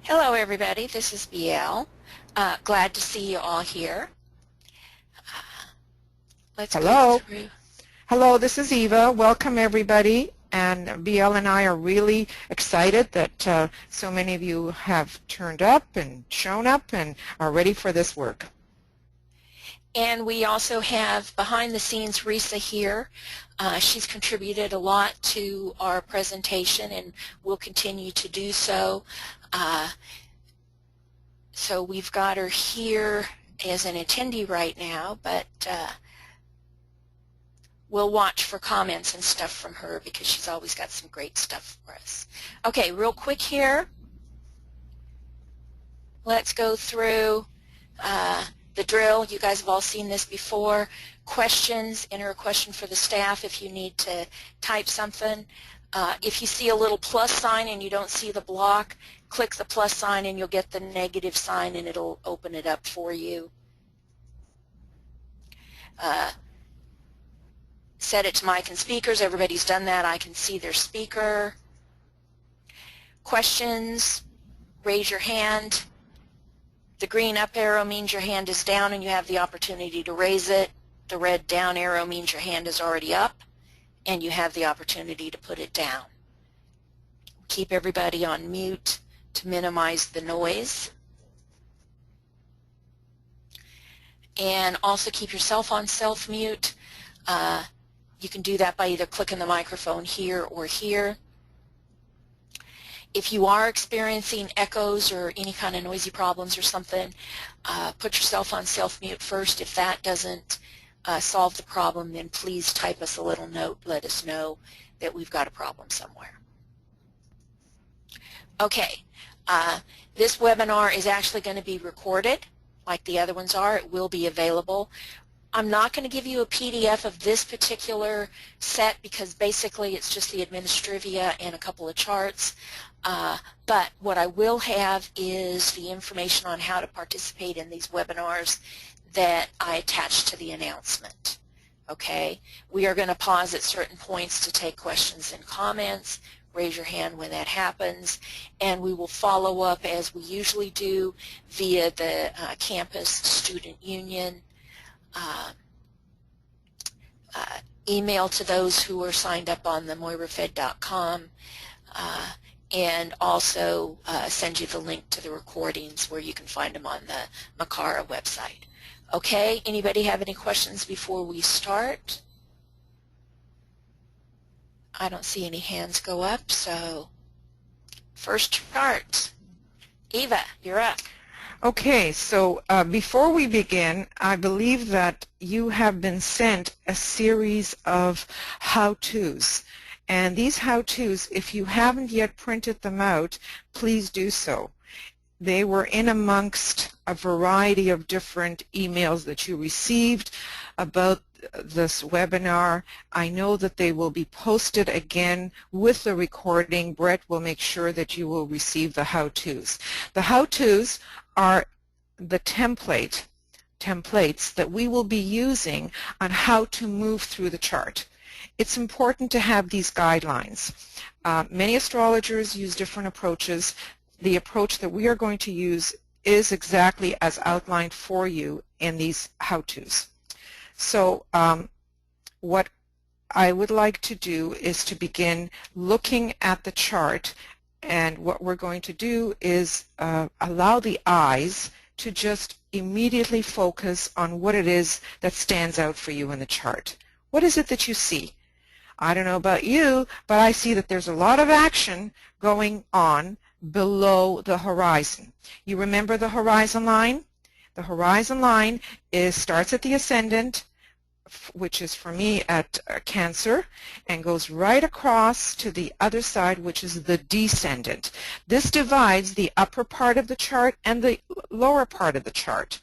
Hello everybody, this is BL. Glad to see you all here. Let's Hello. go through. Hello, this is Eva. Welcome everybody. And BL and I are really excited that so many of you have turned up and shown up and are ready for this work. And we also have behind the scenes Risa here. She's contributed a lot to our presentation and will continue to do so. So we've got her here as an attendee right now, but we'll watch for comments and stuff from her because she's always got some great stuff for us. Okay, real quick here. Let's go through the drill. You guys have all seen this before. Questions, enter a question for the staff if you need to type something. If you see a little plus sign and you don't see the block, click the plus sign and you'll get the negative sign and it'll open it up for you. Set it to mic and speakers. Everybody's done that. I can see their speaker. Questions, raise your hand. The green up arrow means your hand is down and you have the opportunity to raise it. The red down arrow means your hand is already up and you have the opportunity to put it down. Keep everybody on mute to minimize the noise. And also keep yourself on self-mute. You can do that by either clicking the microphone here or here. If you are experiencing echoes or any kind of noisy problems or something, put yourself on self-mute first. If that doesn't solve the problem, then please type us a little note. Let us know that we've got a problem somewhere. Okay, this webinar is actually going to be recorded like the other ones are. It will be available. I'm not going to give you a PDF of this particular set because basically it's just the administrivia and a couple of charts. But what I will have is the information on how to participate in these webinars that I attach to the announcement. Okay, we are going to pause at certain points to take questions and comments. Raise your hand when that happens, and we will follow up as we usually do via the campus student union. Email to those who are signed up on the moirafed.com and also send you the link to the recordings where you can find them on the Makara website. Okay, anybody have any questions before we start? I don't see any hands go up, so first chart. Eva, you're up. Okay, so before we begin, I believe that you have been sent a series of how-tos. And these how-tos, if you haven't yet printed them out, please do so. They were in amongst a variety of different emails that you received about this webinar. I know that they will be posted again with the recording. Brett will make sure that you will receive the how-tos. The how-tos are the templates that we will be using on how to move through the chart. It's important to have these guidelines. Many astrologers use different approaches. The approach that we are going to use is exactly as outlined for you in these how-tos. So what I would like to do is to begin looking at the chart, and what we're going to do is allow the eyes to just immediately focus on what it is that stands out for you in the chart. What is it that you see? I don't know about you, but I see that there's a lot of action going on below the horizon. You remember the horizon line? The horizon line starts at the ascendant, which is for me at Cancer, and goes right across to the other side, which is the descendant. This divides the upper part of the chart and the lower part of the chart.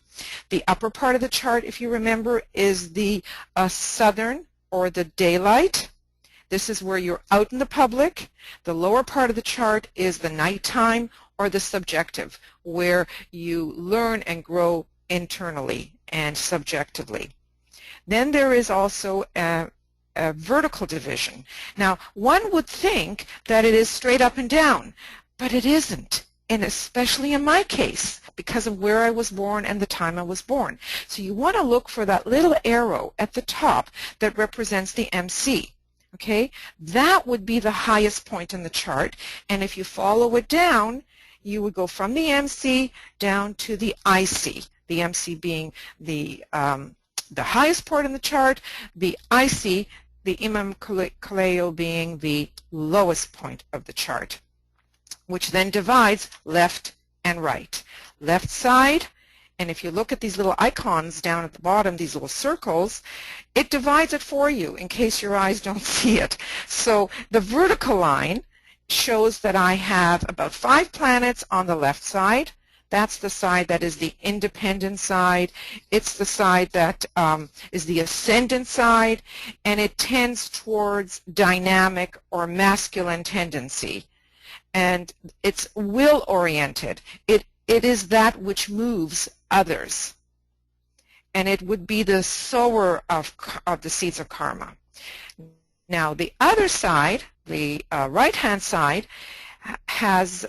The upper part of the chart, if you remember, is the southern or the daylight. This is where you're out in the public. The lower part of the chart is the nighttime or the subjective, where you learn and grow internally and subjectively. Then there is also a vertical division. Now, one would think that it is straight up and down, but it isn't. and especially in my case, because of where I was born and the time I was born. So you want to look for that little arrow at the top that represents the MC. Okay, that would be the highest point in the chart, and if you follow it down, you would go from the MC down to the IC, the MC being the highest point in the chart, the IC, the Imam Kaleo, being the lowest point of the chart, which then divides left and right. Left side, and if you look at these little icons down at the bottom, these little circles, it divides it for you in case your eyes don't see it. So the vertical line shows that I have about 5 planets on the left side. That's the side that is the independent side. It's the side that is the ascendant side, and it tends towards dynamic or masculine tendency. And it's will-oriented. It is that which moves others. And it would be the sower of the seeds of karma. Now, the other side, the right-hand side, has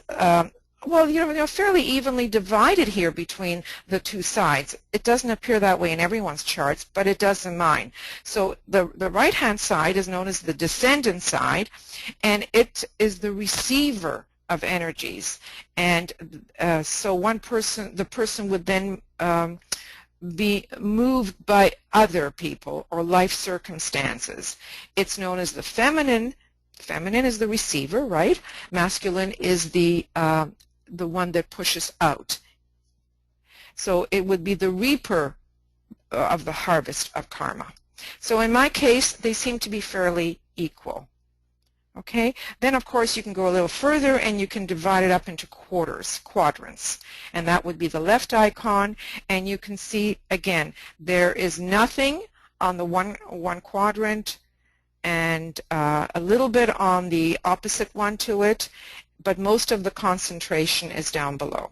well, fairly evenly divided here between the two sides. It doesn't appear that way in everyone's charts, but it does in mine. So the right-hand side is known as the descendant side, and it is the receiver of energies. And so the person would then be moved by other people or life circumstances. It's known as the feminine. Feminine is the receiver, right? Masculine is the one that pushes out. So it would be the reaper of the harvest of karma. So in my case, they seem to be fairly equal. Okay? Then, of course, you can go a little further and you can divide it up into quadrants. And that would be the left icon. And you can see, again, there is nothing on the one quadrant and a little bit on the opposite one to it, but most of the concentration is down below.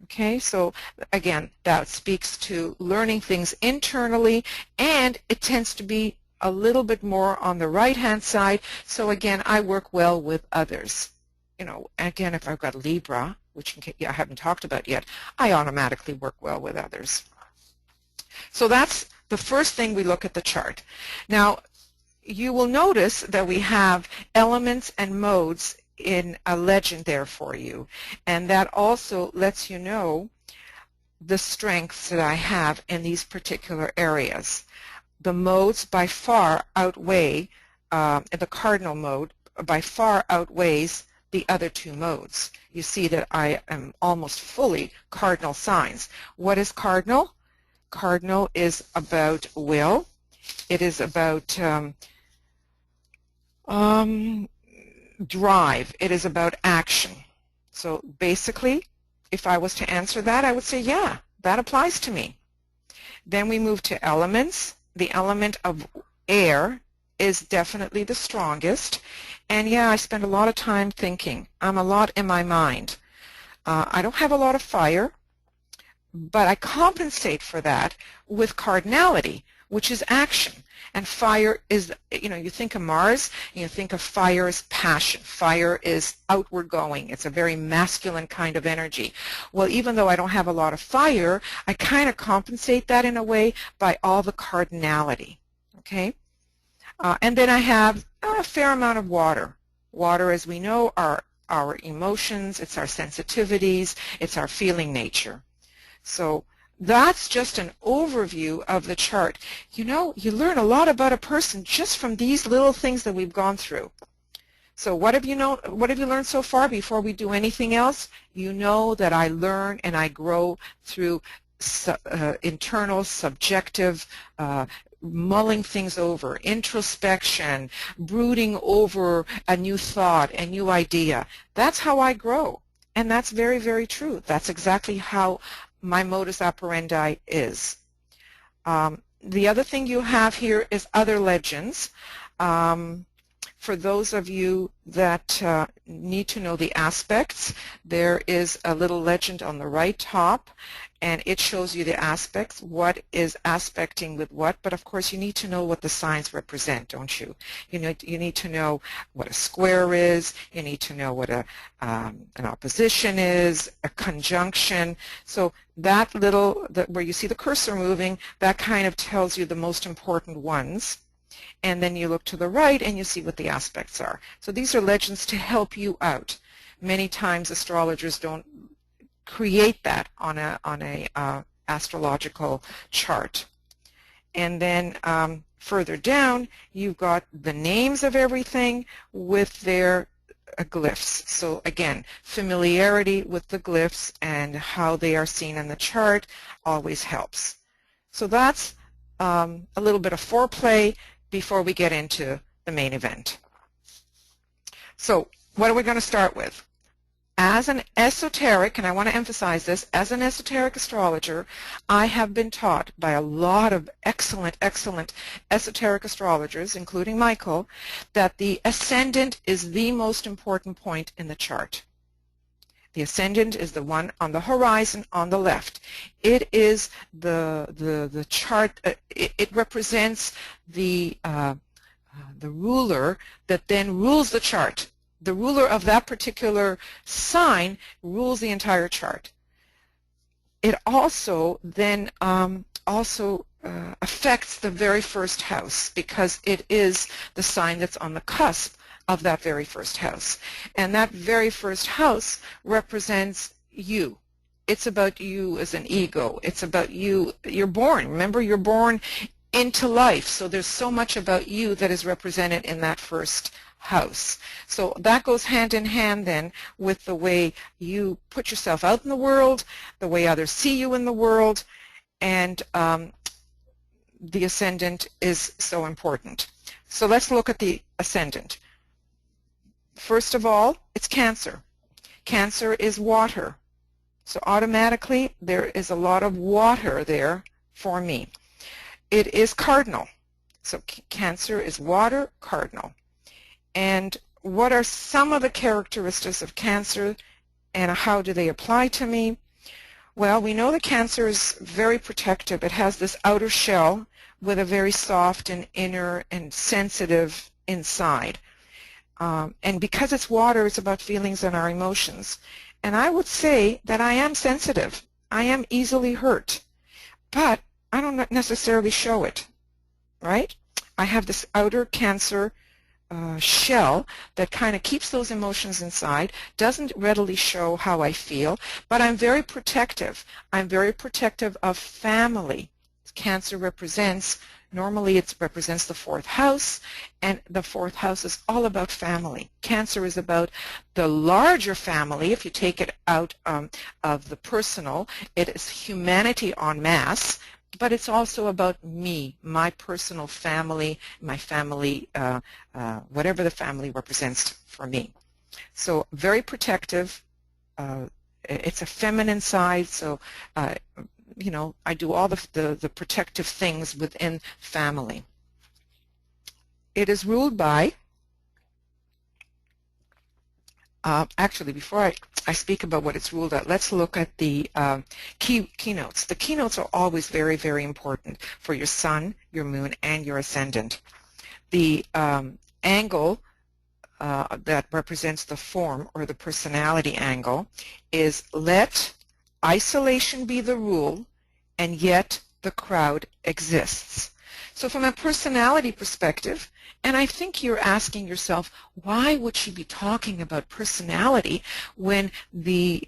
Okay, so again, that speaks to learning things internally, and it tends to be a little bit more on the right-hand side. So again, I work well with others. You know, again, if I've got Libra, which I haven't talked about yet, I automatically work well with others. So that's the first thing we look at the chart. Now, you will notice that we have elements and modes in a legend there for you, and that also lets you know the strengths that I have in these particular areas. The modes by far outweigh, the cardinal mode by far outweighs the other two modes. You see that I am almost fully cardinal signs. What is cardinal? Cardinal is about will. It is about drive. It is about action. So basically, if I was to answer that, I would say, yeah, that applies to me. Then we move to elements. The element of air is definitely the strongest. And yeah, I spend a lot of time thinking. I'm a lot in my mind. I don't have a lot of fire, but I compensate for that with cardinality, which is action. And fire is, you know, you think of Mars, and you think of fire as passion. Fire is outward going. It's a very masculine kind of energy. Well, even though I don't have a lot of fire, I kind of compensate that in a way by all the cardinality, okay? And then I have a fair amount of water. Water, as we know, are our emotions, it's our sensitivities, it's our feeling nature. So that's just an overview of the chart. You know, you learn a lot about a person just from these little things that we've gone through. So what have you learned so far before we do anything else? You know that I learn and I grow through internal, subjective, mulling things over, introspection, brooding over a new thought, a new idea. That's how I grow. And that's very, very true. That's exactly how my modus operandi is. The other thing you have here is other legends. for those of you that need to know the aspects, there is a little legend on the right top, and it shows you the aspects, what is aspecting with what, but of course you need to know what the signs represent, don't you? You need to know what a square is, you need to know what an opposition is, a conjunction. So that little, where you see the cursor moving, that kind of tells you the most important ones. And then you look to the right and you see what the aspects are. So these are legends to help you out. Many times astrologers don't create that on a astrological chart. And then further down, you've got the names of everything with their glyphs. So again, familiarity with the glyphs and how they are seen in the chart always helps. So that's a little bit of foreplay before we get into the main event. So what are we going to start with? As an esoteric, and I want to emphasize this, as an esoteric astrologer, I have been taught by a lot of excellent esoteric astrologers, including Michael, that the ascendant is the most important point in the chart. The ascendant is the one on the horizon on the left. It is the chart. It represents the ruler that then rules the chart. The ruler of that particular sign rules the entire chart. It also then affects the very first house because it is the sign that's on the cusp of that very first house. And that very first house represents you. It's about you as an ego. It's about you. You're born. Remember, you're born into life. So there's so much about you that is represented in that first house. So that goes hand in hand then with the way you put yourself out in the world, the way others see you in the world, and the ascendant is so important. So let's look at the ascendant. First of all, it's Cancer. Cancer is water. So automatically there is a lot of water there for me. It is cardinal. So Cancer is water, cardinal. And what are some of the characteristics of Cancer and how do they apply to me? Well, we know that Cancer is very protective. It has this outer shell with a very soft and inner and sensitive inside. And because it's water, it's about feelings and our emotions. And I would say that I am sensitive. I am easily hurt. But I don't necessarily show it, right? I have this outer Cancer shell that kind of keeps those emotions inside, doesn't readily show how I feel, but I'm very protective. I'm very protective of family. Cancer represents, normally it represents the fourth house, and the fourth house is all about family. Cancer is about the larger family. If you take it out of the personal, it is humanity en masse, but it's also about me, my personal family, my family, whatever the family represents for me. So very protective. It's a feminine side, so you know, I do all the protective things within family. It is ruled by, actually, before I speak about what it's ruled at, let's look at the keynotes. The keynotes are always very, very important for your sun, your moon, and your ascendant. The angle that represents the form or the personality angle is let isolation be the rule, and yet the crowd exists. So from a personality perspective, and I think you're asking yourself, why would she be talking about personality when the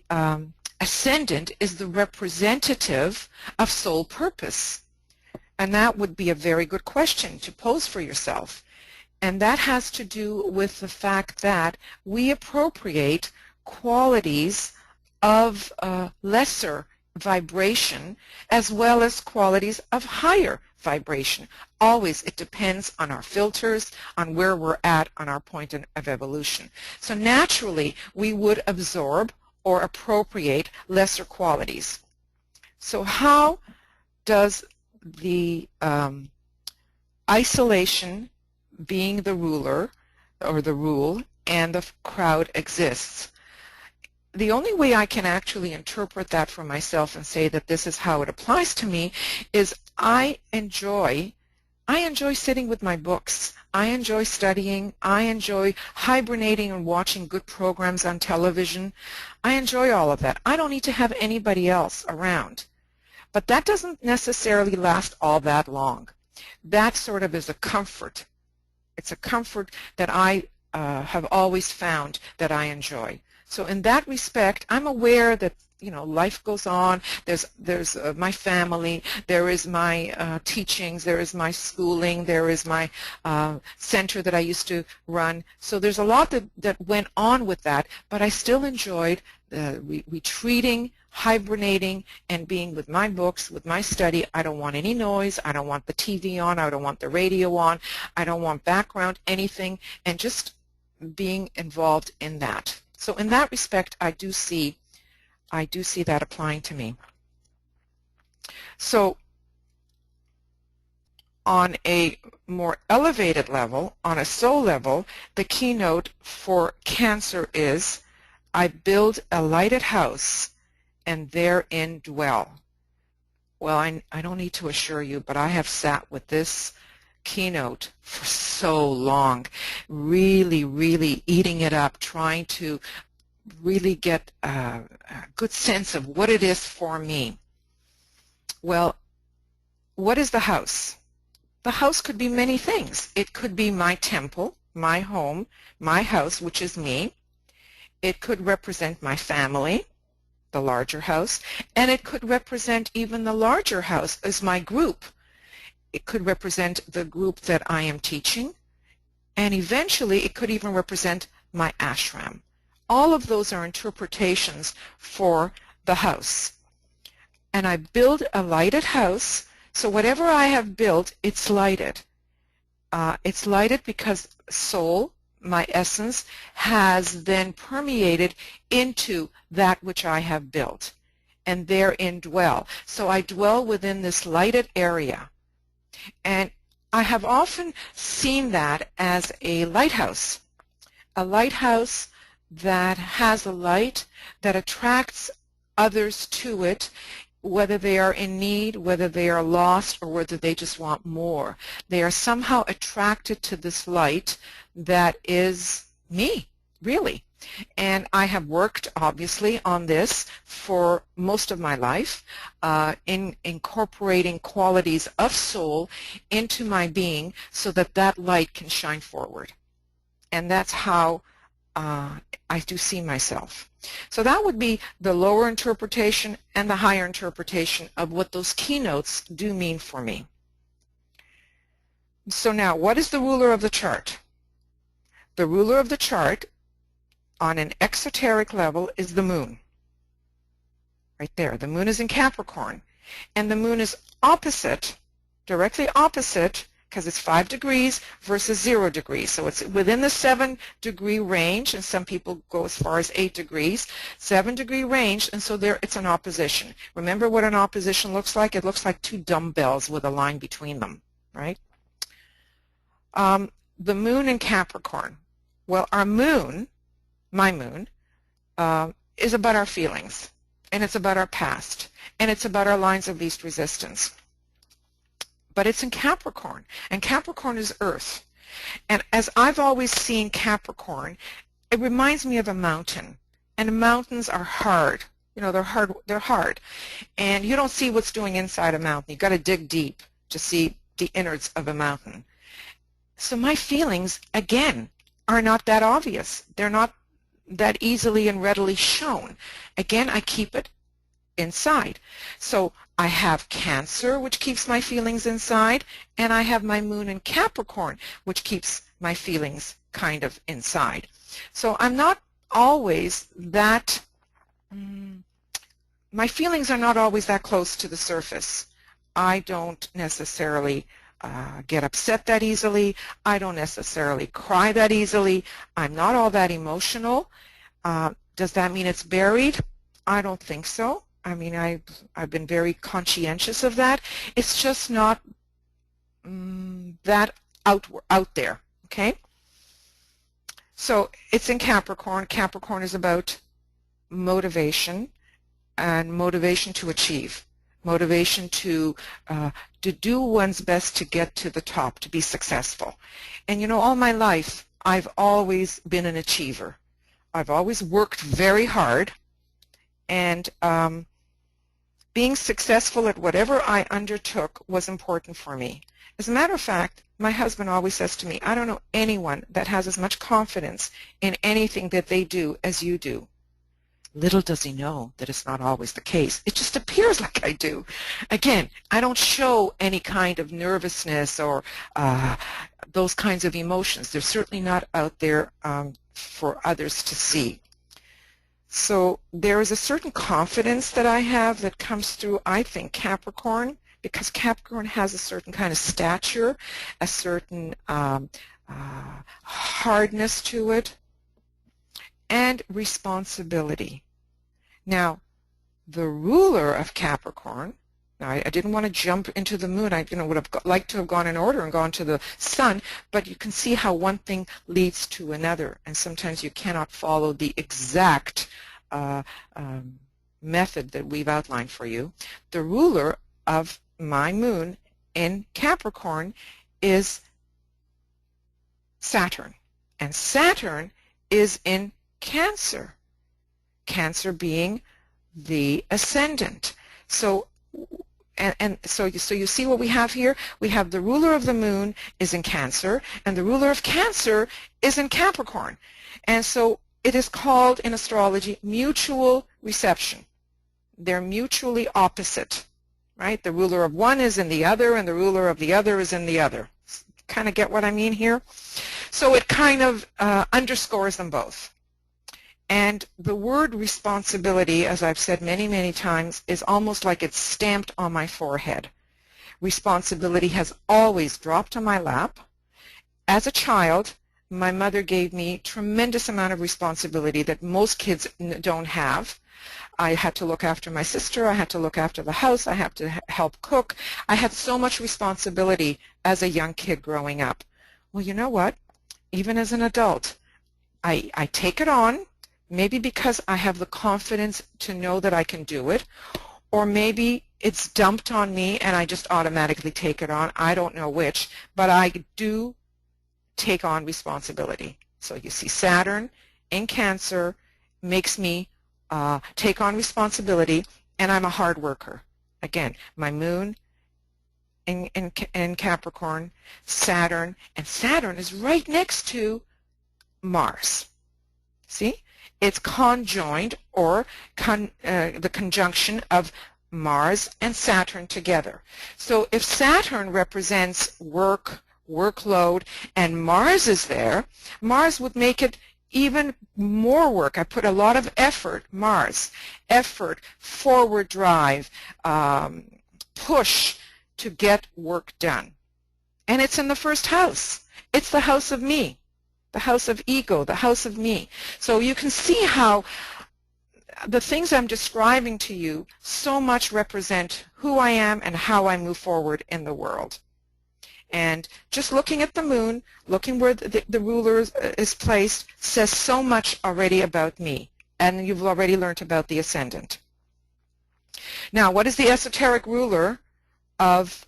ascendant is the representative of soul purpose? And that would be a very good question to pose for yourself. And that has to do with the fact that we appropriate qualities of lesser vibration as well as qualities of higher vibration. Always it depends on our filters, on where we're at on our point of evolution. So naturally we would absorb or appropriate lesser qualities. So how does the isolation being the ruler or the rule, and the crowd exists. The only way I can actually interpret that for myself and say that this is how it applies to me is I enjoy sitting with my books. I enjoy studying. I enjoy hibernating and watching good programs on television. I enjoy all of that. I don't need to have anybody else around. But that doesn't necessarily last all that long. That sort of is a comfort. It's a comfort that I have always found that I enjoy. So in that respect, I'm aware that, you know, life goes on. There's my family, there is my teachings, there is my schooling, there is my center that I used to run. So there's a lot that went on with that, but I still enjoyed retreating, hibernating, and being with my books, with my study. I don't want any noise. I don't want the TV on. I don't want the radio on. I don't want background, anything, and just being involved in that. So in that respect, I do see that applying to me. So on a more elevated level, on a soul level, the keynote for Cancer is, I build a lighted house and therein dwell. Well, I don't need to assure you, but I have sat with this keynote for so long, really eating it up, trying to really get a good sense of what it is for me. Well, what is the house? The house could be many things. It could be my temple, my home, my house, which is me. It could represent my family, the larger house, and it could represent even the larger house as my group. It could represent the group that I am teaching, and eventually it could even represent my ashram. All of those are interpretations for the house. And I build a lighted house, so whatever I have built, it's lighted. It's lighted because soul, my essence, has then permeated into that which I have built, and therein dwell. So I dwell within this lighted area. And I have often seen that as a lighthouse that has a light that attracts others to it, whether they are in need, whether they are lost, or whether they just want more. They are somehow attracted to this light that is me, really. And I have worked, obviously, on this for most of my life, in incorporating qualities of soul into my being so that that light can shine forward. And that's how I do see myself. So that would be the lower interpretation and the higher interpretation of what those keynotes do mean for me. So now, what is the ruler of the chart? The ruler of the chart on an exoteric level is the moon. Right there. The moon is in Capricorn. And the moon is opposite, directly opposite, because it's 5 degrees versus 0 degrees. So it's within the 7-degree range, and some people go as far as 8 degrees, 7-degree range, and so there it's an opposition. Remember what an opposition looks like? It looks like two dumbbells with a line between them, right? The moon in Capricorn. Well, our moon, my moon, is about our feelings, and it's about our past, and it's about our lines of least resistance. But it's in Capricorn, and Capricorn is Earth. And as I've always seen Capricorn, it reminds me of a mountain, and mountains are hard. You know, they're hard, and you don't see what's doing inside a mountain. You've got to dig deep to see the innards of a mountain. So my feelings, again, are not that obvious. They're not that easily and readily shown. Again, I keep it inside. So I have Cancer, which keeps my feelings inside, and I have my moon in Capricorn, which keeps my feelings kind of inside. So I'm not always that, my feelings are not always that close to the surface. I don't necessarily get upset that easily. I don't necessarily cry that easily. I'm not all that emotional. Does that mean it's buried? I don't think so. I mean, I've been very conscientious of that. It's just not that out there, okay? So it's in Capricorn. Capricorn is about motivation and motivation to achieve, motivation to do one's best to get to the top, to be successful. And you know, all my life, I've always been an achiever. I've always worked very hard, and being successful at whatever I undertook was important for me. As a matter of fact, my husband always says to me, I don't know anyone that has as much confidence in anything that they do as you do. Little does he know that it's not always the case. It just appears like I do. Again, I don't show any kind of nervousness or those kinds of emotions. They're certainly not out there for others to see. So there is a certain confidence that I have that comes through, I think, Capricorn, because Capricorn has a certain kind of stature, a certain hardness to it, and responsibility. Now, the ruler of Capricorn, now I didn't want to jump into the moon. I would have liked to have gone in order and gone to the sun, but you can see how one thing leads to another, and sometimes you cannot follow the exact method that we've outlined for you. The ruler of my moon in Capricorn is Saturn, and Saturn is in Cancer, Cancer being the ascendant. So so you see what we have here? We have the ruler of the moon is in Cancer, and the ruler of Cancer is in Capricorn. And so it is called in astrology mutual reception. They're mutually opposite, right? The ruler of one is in the other, and the ruler of the other is in the other. Kind of get what I mean here? So it kind of underscores them both. And the word responsibility, as I've said many, many times, is almost like it's stamped on my forehead. Responsibility has always dropped on my lap. As a child, my mother gave me a tremendous amount of responsibility that most kids don't have. I had to look after my sister. I had to look after the house. I had to help cook. I had so much responsibility as a young kid growing up. Well, you know what? Even as an adult, I take it on. Maybe because I have the confidence to know that I can do it, or maybe it's dumped on me and I just automatically take it on. I don't know which, but I do take on responsibility. So you see Saturn in Cancer makes me take on responsibility, and I'm a hard worker. Again, my moon in Capricorn, Saturn, and Saturn is right next to Mars. See? It's conjoined, or the conjunction of Mars and Saturn together. So if Saturn represents work, workload, and Mars is there, Mars would make it even more work. I put a lot of effort, Mars, effort, forward drive, push to get work done. And it's in the first house. It's the house of me. The house of ego, the house of me. So you can see how the things I'm describing to you so much represent who I am and how I move forward in the world. And just looking at the moon, looking where the ruler is placed, says so much already about me. And you've already learned about the ascendant. Now, what is the esoteric ruler of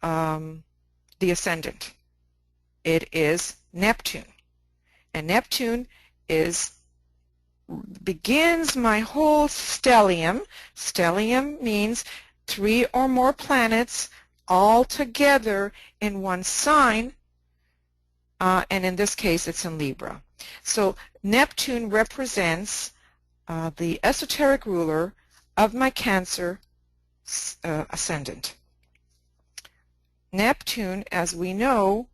the ascendant? It is Neptune. And Neptune begins my whole stellium. Stellium means 3 or more planets all together in one sign, and in this case it's in Libra. So Neptune represents the esoteric ruler of my Cancer ascendant. Neptune, as we know,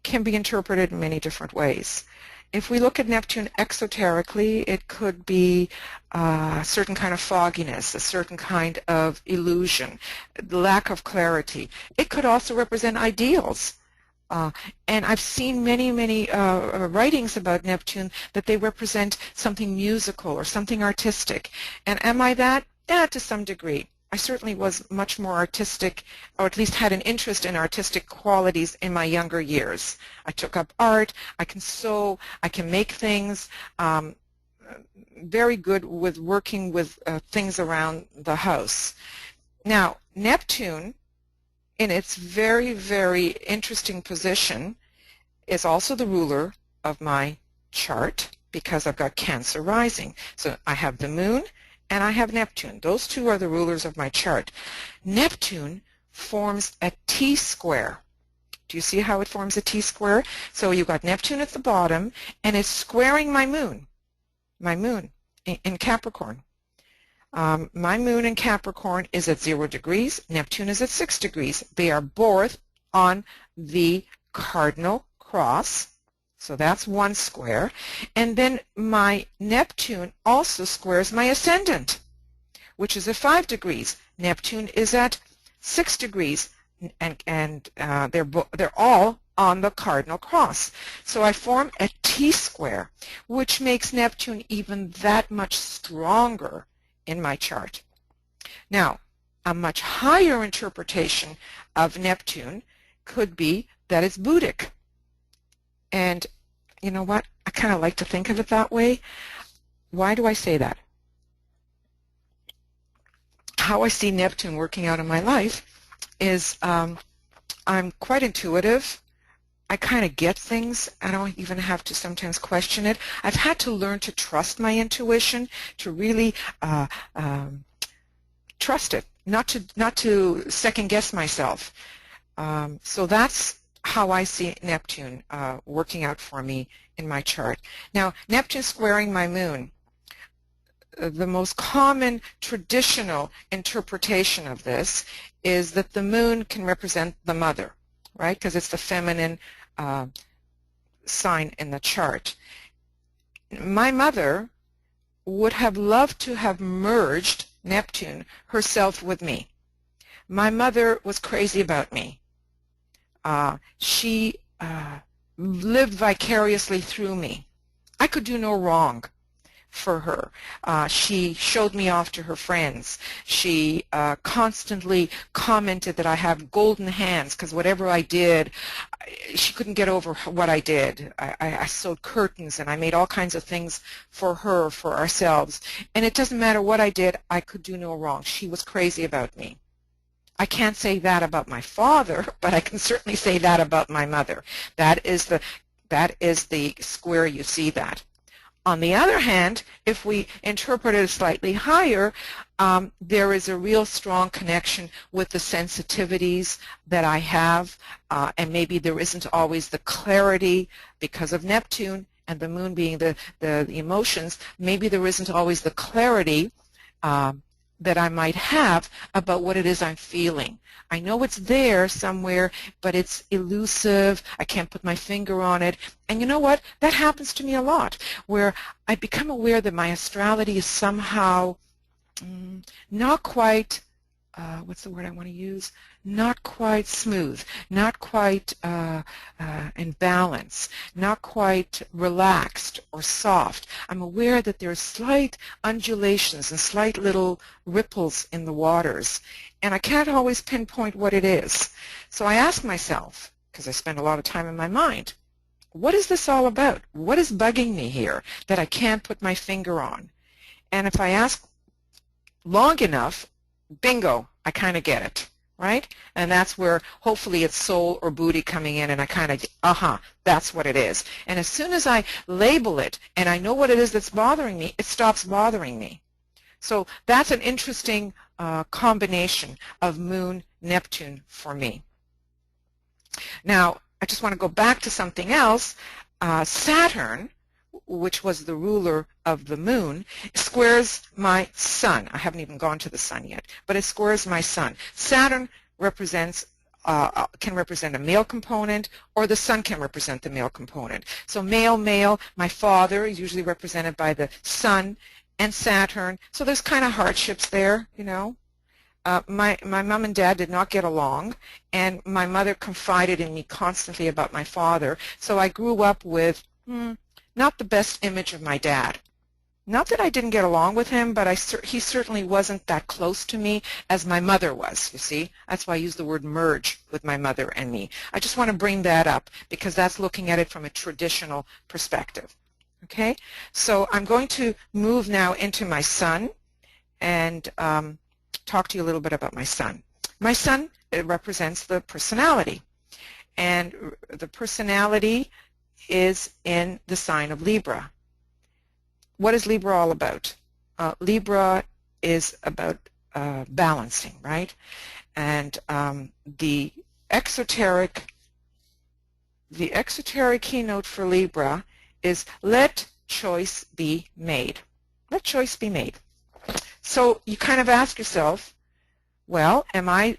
can be interpreted in many different ways. If we look at Neptune exoterically, it could be a certain kind of fogginess, a certain kind of illusion, lack of clarity. It could also represent ideals. And I've seen many, many writings about Neptune that they represent something musical or something artistic. And am I that? Yeah, to some degree. I certainly was much more artistic, or at least had an interest in artistic qualities in my younger years. I took up art, I can sew, I can make things, very good with working with things around the house. Now, Neptune, in its very, very interesting position, is also the ruler of my chart because I've got Cancer rising. So I have the moon and I have Neptune. Those two are the rulers of my chart. Neptune forms a T-square. Do you see how it forms a T-square? So you've got Neptune at the bottom and it's squaring my moon in Capricorn. My moon in Capricorn is at 0 degrees. Neptune is at 6 degrees. They are both on the cardinal cross. So that's one square. And then my Neptune also squares my ascendant, which is at 5 degrees. Neptune is at 6 degrees, and they're all on the cardinal cross. So I form a T-square, which makes Neptune even that much stronger in my chart. Now, a much higher interpretation of Neptune could be that it's Buddhic. And you know what? I kind of like to think of it that way. Why do I say that? How I see Neptune working out in my life is I'm quite intuitive. I kind of get things. I don't even have to sometimes question it. I've had to learn to trust my intuition, to really trust it, not to second guess myself. So that's how I see Neptune working out for me in my chart. Now, Neptune squaring my moon. The most common traditional interpretation of this is that the moon can represent the mother, right? Because it's the feminine sign in the chart. My mother would have loved to have merged Neptune herself with me. My mother was crazy about me. She lived vicariously through me. I could do no wrong for her. She showed me off to her friends. She constantly commented that I have golden hands because whatever I did, she couldn't get over what I did. I sewed curtains and I made all kinds of things for her, for ourselves. And it doesn't matter what I did, I could do no wrong. She was crazy about me. I can't say that about my father, but I can certainly say that about my mother. That is the square you see that. On the other hand, if we interpret it slightly higher, there is a real strong connection with the sensitivities that I have, and maybe there isn't always the clarity because of Neptune and the moon being the emotions. Maybe there isn't always the clarity that I might have about what it is I'm feeling. I know it's there somewhere, but it's elusive. I can't put my finger on it. And you know what? That happens to me a lot, where I become aware that my astrality is somehow not quite, what's the word I want to use? Not quite smooth, not quite in balance, not quite relaxed or soft. I'm aware that there are slight undulations and slight little ripples in the waters, and I can't always pinpoint what it is. So I ask myself, because I spend a lot of time in my mind, what is this all about? What is bugging me here that I can't put my finger on? And if I ask long enough, bingo, I kind of get it, right? And that's where hopefully it's soul or booty coming in and I kind of, that's what it is. And as soon as I label it and I know what it is that's bothering me, it stops bothering me. So that's an interesting combination of moon, Neptune for me. Now, I just want to go back to something else. Saturn, which was the ruler of the moon, squares my sun. I haven't even gone to the sun yet, but it squares my sun. Saturn represents can represent a male component, or the sun can represent the male component. So male, my father is usually represented by the sun and Saturn. So there's kind of hardships there, you know. My mom and dad did not get along, and my mother confided in me constantly about my father. So I grew up with not the best image of my dad. Not that I didn't get along with him, but he certainly wasn't that close to me as my mother was, you see. That's why I use the word merge with my mother and me. I just want to bring that up because that's looking at it from a traditional perspective. Okay, so I'm going to move now into my son and talk to you a little bit about my son. My son, it represents the personality, and the personality is in the sign of Libra. What is Libra all about? Libra is about balancing, right? And the exoteric keynote for Libra is let choice be made. Let choice be made. So you kind of ask yourself, well, am I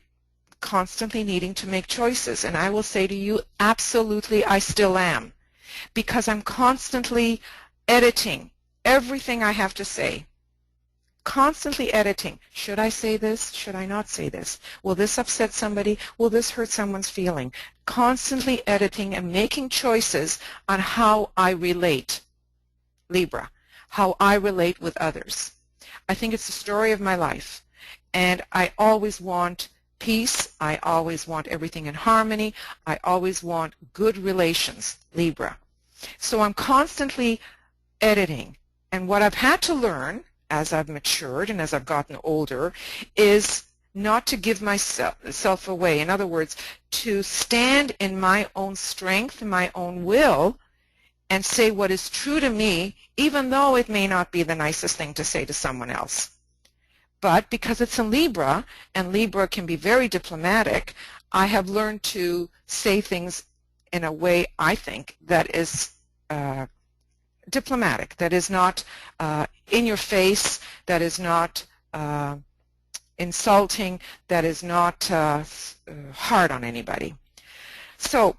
constantly needing to make choices? And I will say to you, absolutely, I still am, because I'm constantly editing everything I have to say. Constantly editing. Should I say this? Should I not say this? Will this upset somebody? Will this hurt someone's feeling? Constantly editing and making choices on how I relate. Libra. How I relate with others. I think it's the story of my life. And I always want peace. I always want everything in harmony. I always want good relations. Libra. So I'm constantly editing. And what I've had to learn as I've matured and as I've gotten older is not to give myself away. In other words, to stand in my own strength, my own will, and say what is true to me, even though it may not be the nicest thing to say to someone else. But because it's in Libra, and Libra can be very diplomatic, I have learned to say things in a way, I think, that is diplomatic, that is not in your face, that is not insulting, that is not hard on anybody. So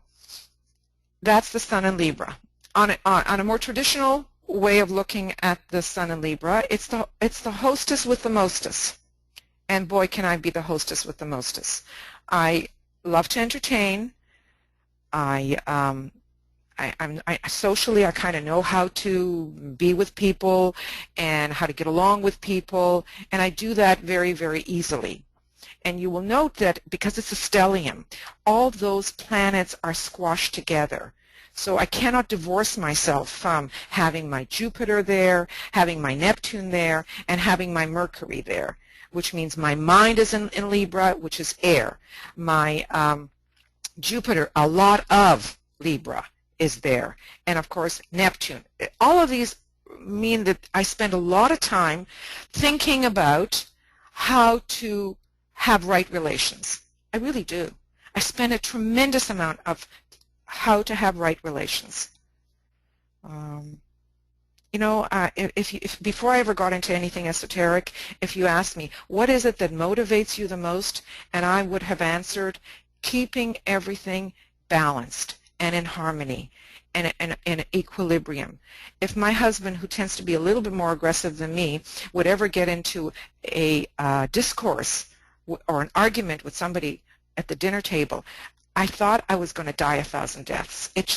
that's the Sun in Libra. On a more traditional way of looking at the Sun in Libra, it's the hostess with the mostess. And boy, can I be the hostess with the mostess. I love to entertain. Socially, I kind of know how to be with people and how to get along with people, and I do that very, very easily. And you will note that because it's a stellium, all those planets are squashed together. So I cannot divorce myself from having my Jupiter there, having my Neptune there, and having my Mercury there, which means my mind is in Libra, which is air. My Jupiter, a lot of Libra is there, and of course Neptune. All of these mean that I spend a lot of time thinking about how to have right relations. I really do. I spend a tremendous amount of how to have right relations. You know, if before I ever got into anything esoteric, if you asked me, what is it that motivates you the most, and I would have answered, keeping everything balanced and in harmony and in equilibrium. If my husband, who tends to be a little bit more aggressive than me, would ever get into a discourse or an argument with somebody at the dinner table, I thought I was going to die 1,000 deaths. It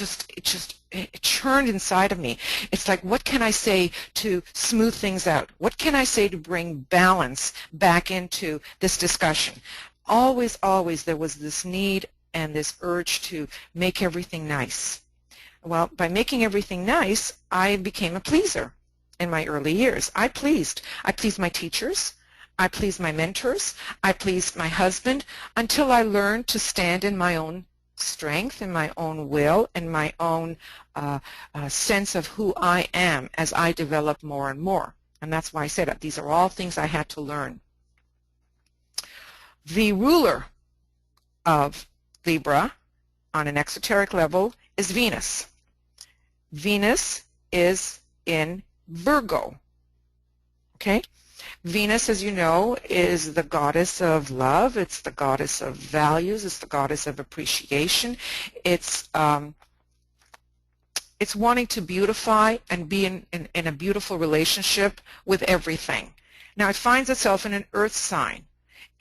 churned inside of me. It's like, what can I say to smooth things out? What can I say to bring balance back into this discussion? Always, always there was this need and this urge to make everything nice. Well, by making everything nice, I became a pleaser in my early years. I pleased my teachers. I pleased my mentors. I pleased my husband until I learned to stand in my own strength, in my own will, in my own sense of who I am as I developed more and more. And that's why I said these are all things I had to learn. The ruler of Libra on an exoteric level is Venus. Venus is in Virgo. Okay? Venus, as you know, is the goddess of love. It's the goddess of values. It's the goddess of appreciation. It's wanting to beautify and be in a beautiful relationship with everything. Now, it finds itself in an earth sign.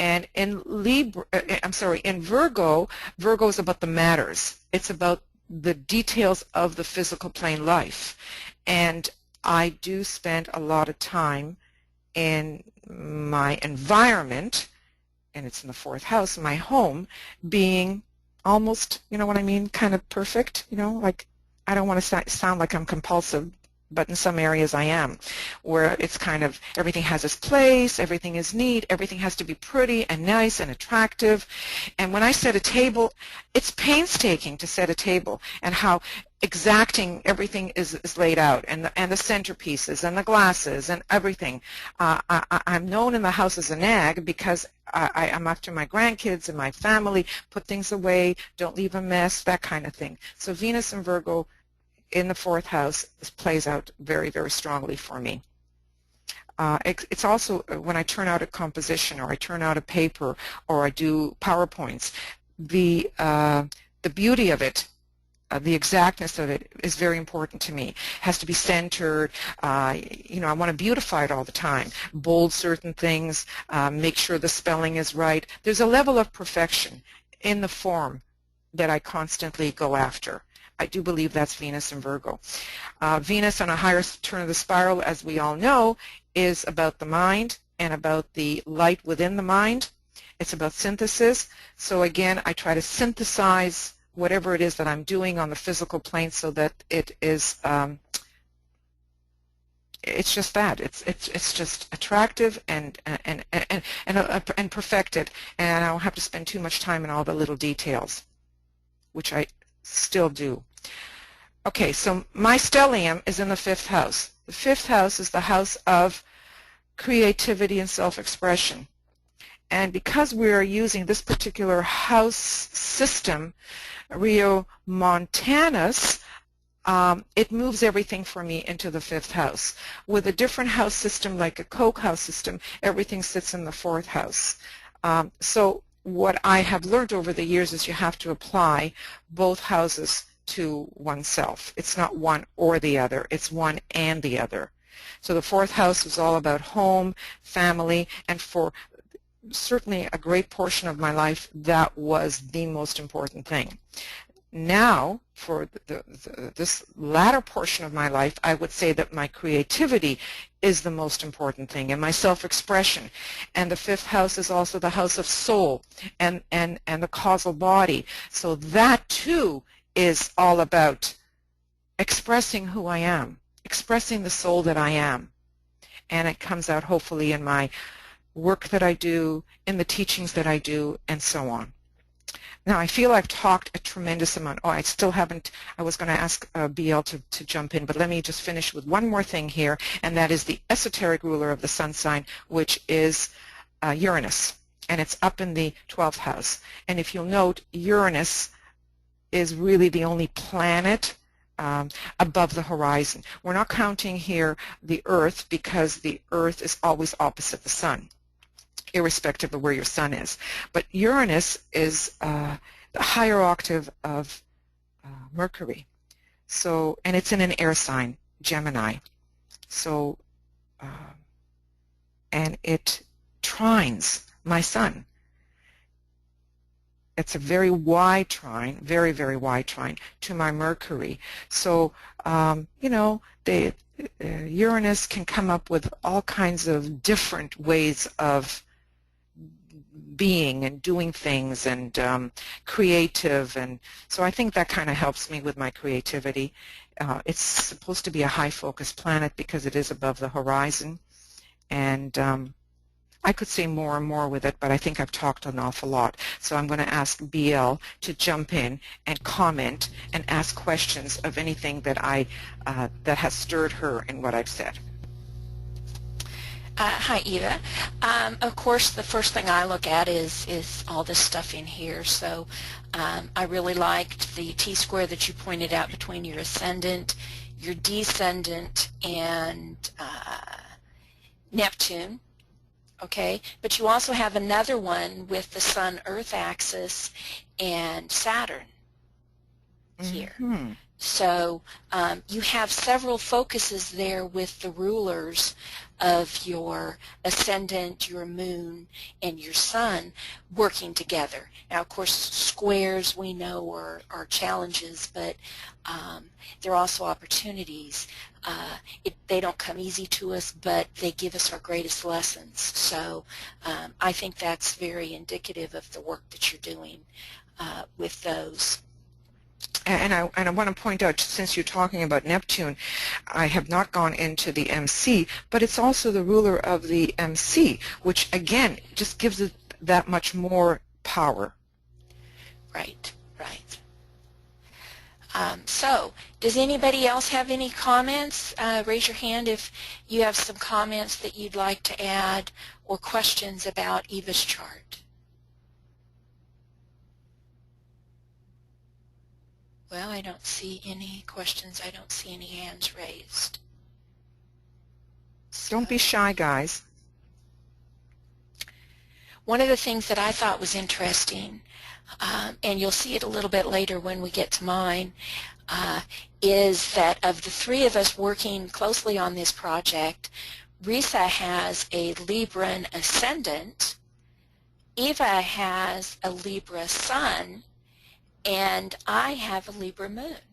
And in in Virgo, Virgo is about the matters. It's about the details of the physical plane life. And I do spend a lot of time in my environment, and it's in the fourth house, my home, being almost, you know what I mean, kind of perfect, you know, like I don't want to sound like I'm compulsive, but in some areas I am, where it's kind of everything has its place, everything is neat, everything has to be pretty and nice and attractive. And when I set a table, it's painstaking to set a table, and how exacting everything is laid out, and the centerpieces and the glasses and everything. I'm known in the house as a nag because I'm after my grandkids and my family, put things away, don't leave a mess, that kind of thing. So Venus and Virgo in the fourth house plays out very, very strongly for me. It's also when I turn out a composition, or I turn out a paper, or I do PowerPoints, the beauty of it, the exactness of it is very important to me. It has to be centered. You know, I want to beautify it all the time. Bold certain things, make sure the spelling is right. There's a level of perfection in the form that I constantly go after. I do believe that's Venus and Virgo. Venus on a higher turn of the spiral, as we all know, is about the mind and about the light within the mind. It's about synthesis. So again, I try to synthesize whatever it is that I'm doing on the physical plane so that it is, it's just that. It's just attractive and perfected, and I don't have to spend too much time in all the little details, which I still do. Okay, so my stellium is in the fifth house. The fifth house is the house of creativity and self-expression. And because we are using this particular house system, Rio Montanus, it moves everything for me into the fifth house. With a different house system, like a Koch house system, everything sits in the fourth house. So what I have learned over the years is you have to apply both houses to oneself. It's not one or the other, it's one and the other. So the fourth house is all about home, family, and for certainly a great portion of my life, that was the most important thing. Now, for this latter portion of my life, I would say that my creativity is the most important thing, and my self-expression. And the fifth house is also the house of soul and the causal body. So that, too, is all about expressing who I am, expressing the soul that I am. And it comes out, hopefully, in my work that I do, in the teachings that I do, and so on. Now, I feel I've talked a tremendous amount. Oh, I still haven't, I was going to ask BL to jump in, but let me just finish with one more thing here, and that is the esoteric ruler of the sun sign, which is Uranus, and it's up in the 12th house. And if you'll note, Uranus is really the only planet above the horizon. We're not counting here the Earth, because the Earth is always opposite the sun, irrespective of where your sun is. But Uranus is the higher octave of Mercury. So, and it's in an air sign, Gemini. So, and it trines my sun. It's a very wide trine, very, very wide trine to my Mercury. So, you know, Uranus can come up with all kinds of different ways of being and doing things, and creative, and so I think that kind of helps me with my creativity. It's supposed to be a high focus planet because it is above the horizon, and I could say more and more with it, but I think I've talked an awful lot. So I'm going to ask BL to jump in and comment and ask questions of anything that that has stirred her in what I've said. Hi, Eva. Of course, the first thing I look at is all this stuff in here. So I really liked the T-square that you pointed out between your ascendant, your descendant, and Neptune. Okay, but you also have another one with the Sun-Earth axis and Saturn here. So you have several focuses there with the rulers of your ascendant, your moon, and your sun working together. Now, of course, squares we know are challenges, but they're also opportunities. They don't come easy to us, but they give us our greatest lessons. So I think that's very indicative of the work that you're doing with those. And I want to point out, since you're talking about Neptune, I have not gone into the MC, but it's also the ruler of the MC, which again just gives it that much more power. Right, right. So, does anybody else have any comments? Raise your hand if you have some comments that you'd like to add or questions about Eva's chart. Well, I don't see any questions. I don't see any hands raised. So, don't be shy, guys. one of the things that I thought was interesting, and you'll see it a little bit later when we get to mine, is that of the three of us working closely on this project, Risa has a Libran ascendant, Eva has a Libra sun, and I have a Libra moon.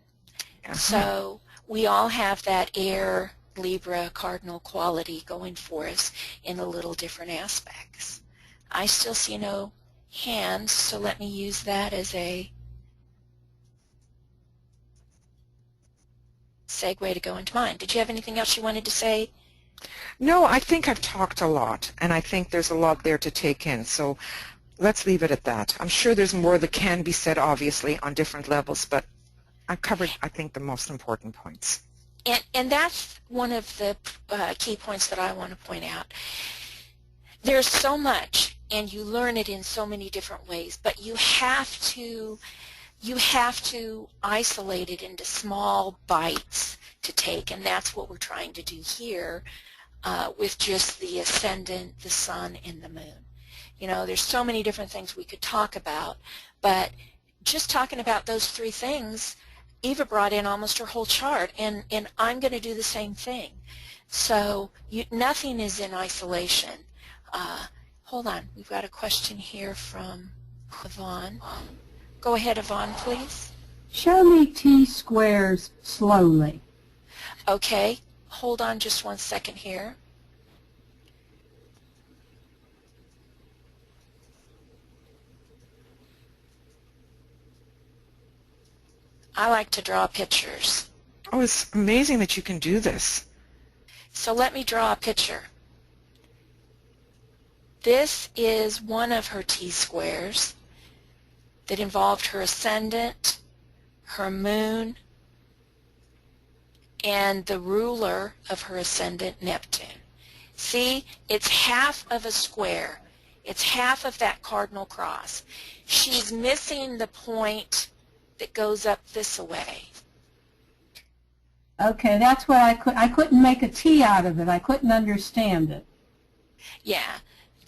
So we all have that air Libra cardinal quality going for us in a little different aspects. I still see no hands, so let me use that as a segue to go into mine. Did you have anything else you wanted to say? No, I think I've talked a lot, and I think there's a lot there to take in. So let's leave it at that. I'm sure there's more that can be said, obviously, on different levels, but I've covered, I think, the most important points. And that's one of the key points that I want to point out. There's so much, and you learn it in so many different ways, but you have to isolate it into small bites to take, and that's what we're trying to do here with just the ascendant, the sun, and the moon. You know, there's so many different things we could talk about, but just talking about those three things, Eva brought in almost her whole chart, and I'm going to do the same thing. So nothing is in isolation. Hold on, we've got a question here from Yvonne. Go ahead, Yvonne, please. Show me T-squares slowly. Okay, hold on just 1 second here. I like to draw pictures. Oh, it's amazing that you can do this. So let me draw a picture. This is one of her T-squares that involved her ascendant, her moon, and the ruler of her ascendant, Neptune. See, it's half of a square. It's half of that cardinal cross. She's missing the point that goes up this way. Okay, that's what I couldn't make a T out of it. I couldn't understand it. Yeah,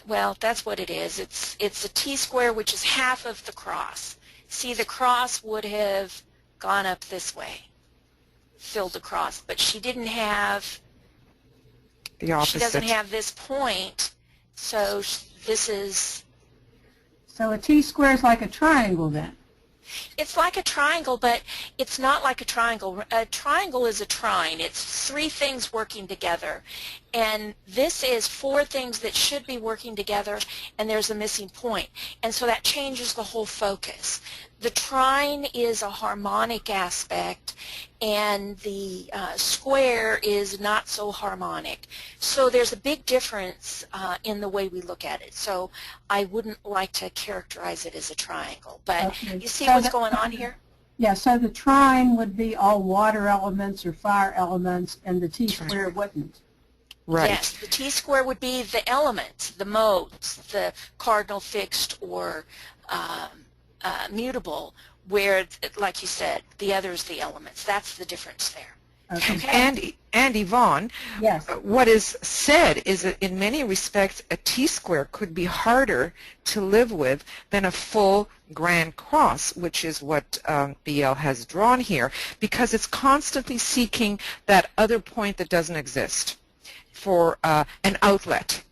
well, that's what it is. It's a T-square, which is half of the cross. See, the cross would have gone up this way, filled the cross, but she didn't have The opposite. She doesn't have this point, so this is... So a T-square is like a triangle then? It's like a triangle, but it's not like a triangle. A triangle is a trine. It's three things working together. And this is four things that should be working together, and there's a missing point. And so that changes the whole focus. The trine is a harmonic aspect, and the square is not so harmonic. So there's a big difference in the way we look at it. So I wouldn't like to characterize it as a triangle. But okay. You see what's going on here? Yeah, so the trine would be all water elements or fire elements, and the T-square wouldn't. Right. Yes, the T-square would be the elements, the modes, the cardinal, fixed, or mutable, where, like you said, the other is the elements. That's the difference there. Okay. And Yvonne, yes. What is said is that in many respects a T-square could be harder to live with than a full grand cross, which is what BL has drawn here, because it's constantly seeking that other point that doesn't exist. for an outlet.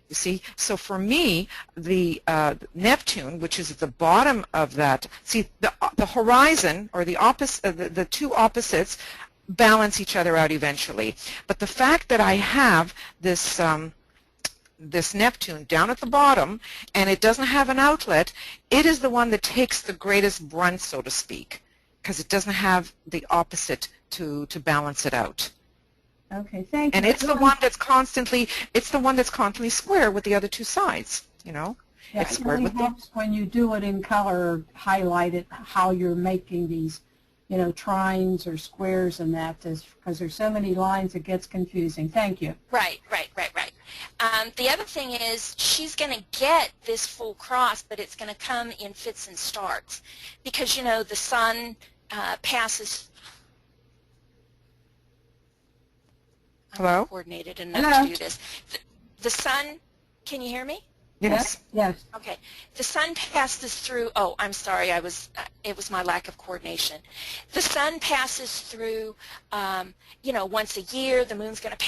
You see, so for me, the Neptune, which is at the bottom of that, see, the horizon, or the opposite, the two opposites balance each other out eventually. But the fact that I have this this Neptune down at the bottom, and it doesn't have an outlet, it is the one that takes the greatest brunt, so to speak, because it doesn't have the opposite to balance it out. Okay, thank you. And it's the one that's constantly square with the other two sides, you know. Yeah, It's it squared really with helps when you do it in color, highlight it, how you're making these, you know, trines or squares and that, because there's so many lines it gets confusing. Thank you. Right. The other thing is she's going to get this full cross, but it's going to come in fits and starts because, you know, the sun passes. I'm Hello? not coordinated enough Hello? to do this. The sun, can you hear me? Yes. Yes. Okay. The sun passes through, oh, I'm sorry, it was my lack of coordination. The sun passes through, you know, once a year. The moon's going to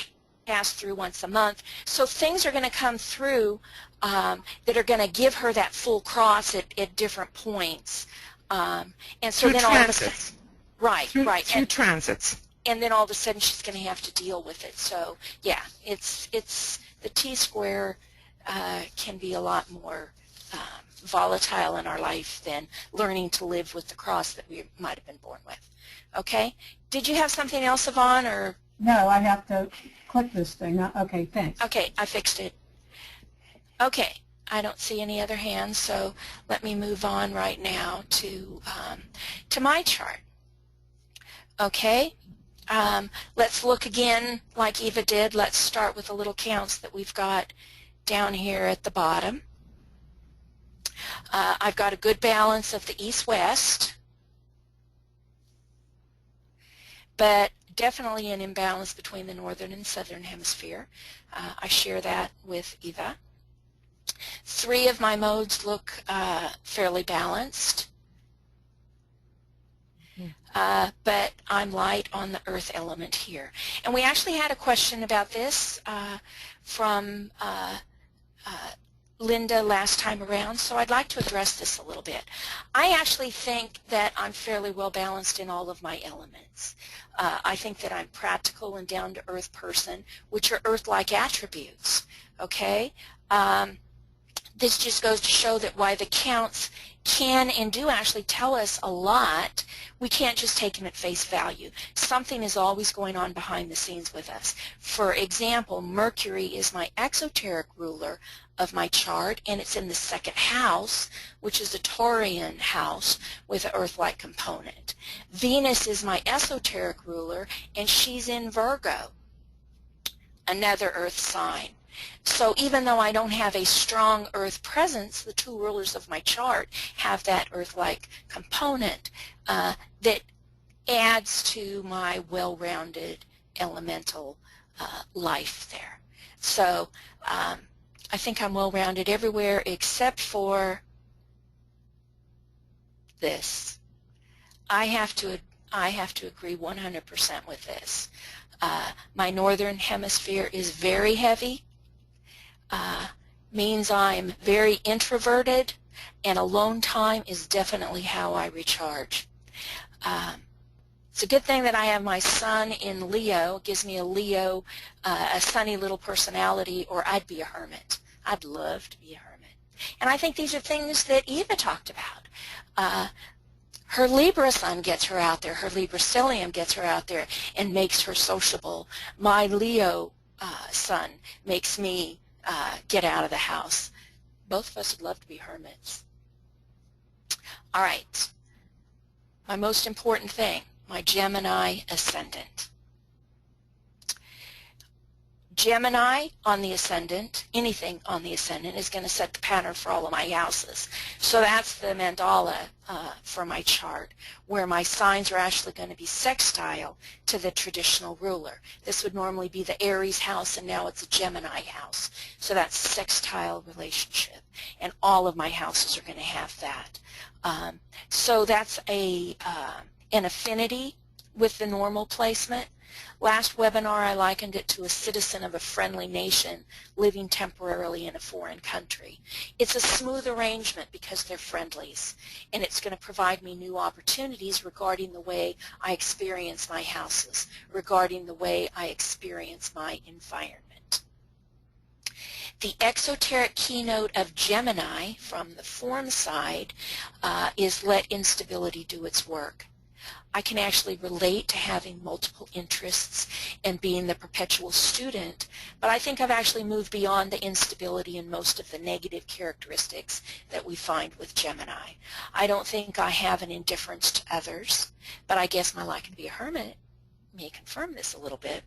pass through once a month. So things are going to come through that are going to give her that full cross at different points. And so Through then transits. all of a sudden, right. Through transits. And then all of a sudden she's going to have to deal with it. So yeah, it's the T-square can be a lot more volatile in our life than learning to live with the cross that we might have been born with. Okay? Did you have something else, Yvonne, or? No, I have to click this thing. Okay, thanks. Okay, I fixed it. Okay, I don't see any other hands, so let me move on right now to my chart. Okay? Let's look again like Eva did. Let's start with the little counts that we've got down here at the bottom. I've got a good balance of the east-west, but definitely an imbalance between the northern and southern hemisphere. I share that with Eva. 3 of my modes look fairly balanced. But I'm light on the earth element here. And we actually had a question about this from Linda last time around, so I'd like to address this a little bit. I actually think that I'm fairly well balanced in all of my elements. I think that I'm practical and down-to-earth person, which are earth-like attributes, okay? This just goes to show that why the counts can and do actually tell us a lot. We can't just take them at face value. Something is always going on behind the scenes with us. For example, Mercury is my exoteric ruler of my chart, and it's in the 2nd house, which is a Taurian house with an earth-like component. Venus is my esoteric ruler, and she's in Virgo, another earth sign. So even though I don't have a strong earth presence, the 2 rulers of my chart have that earth-like component that adds to my well-rounded elemental life there. So I think I'm well-rounded everywhere except for this. I have to agree 100% with this. My northern hemisphere is very heavy. Means I'm very introverted, and alone time is definitely how I recharge. It's a good thing that I have my sun in Leo. It gives me a Leo, a sunny little personality, or I'd be a hermit. I'd love to be a hermit. And I think these are things that Eva talked about. Her Libra sun gets her out there. Her Libra stellium gets her out there and makes her sociable. My Leo sun makes me get out of the house. Both of us would love to be hermits. All right. My most important thing, my Gemini ascendant. Gemini on the ascendant, anything on the ascendant, is going to set the pattern for all of my houses. So that's the mandala for my chart, where my signs are actually going to be sextile to the traditional ruler. This would normally be the Aries house, and now it's a Gemini house. So that's sextile relationship, and all of my houses are going to have that. So that's an affinity with the normal placement. Last webinar I likened it to a citizen of a friendly nation living temporarily in a foreign country. It's a smooth arrangement because they're friendlies, and it's going to provide me new opportunities regarding the way I experience my houses, regarding the way I experience my environment. The exoteric keynote of Gemini from the form side is let instability do its work. I can actually relate to having multiple interests and being the perpetual student, but I think I've actually moved beyond the instability and most of the negative characteristics that we find with Gemini. I don't think I have an indifference to others, but I guess my liking to be a hermit may confirm this a little bit.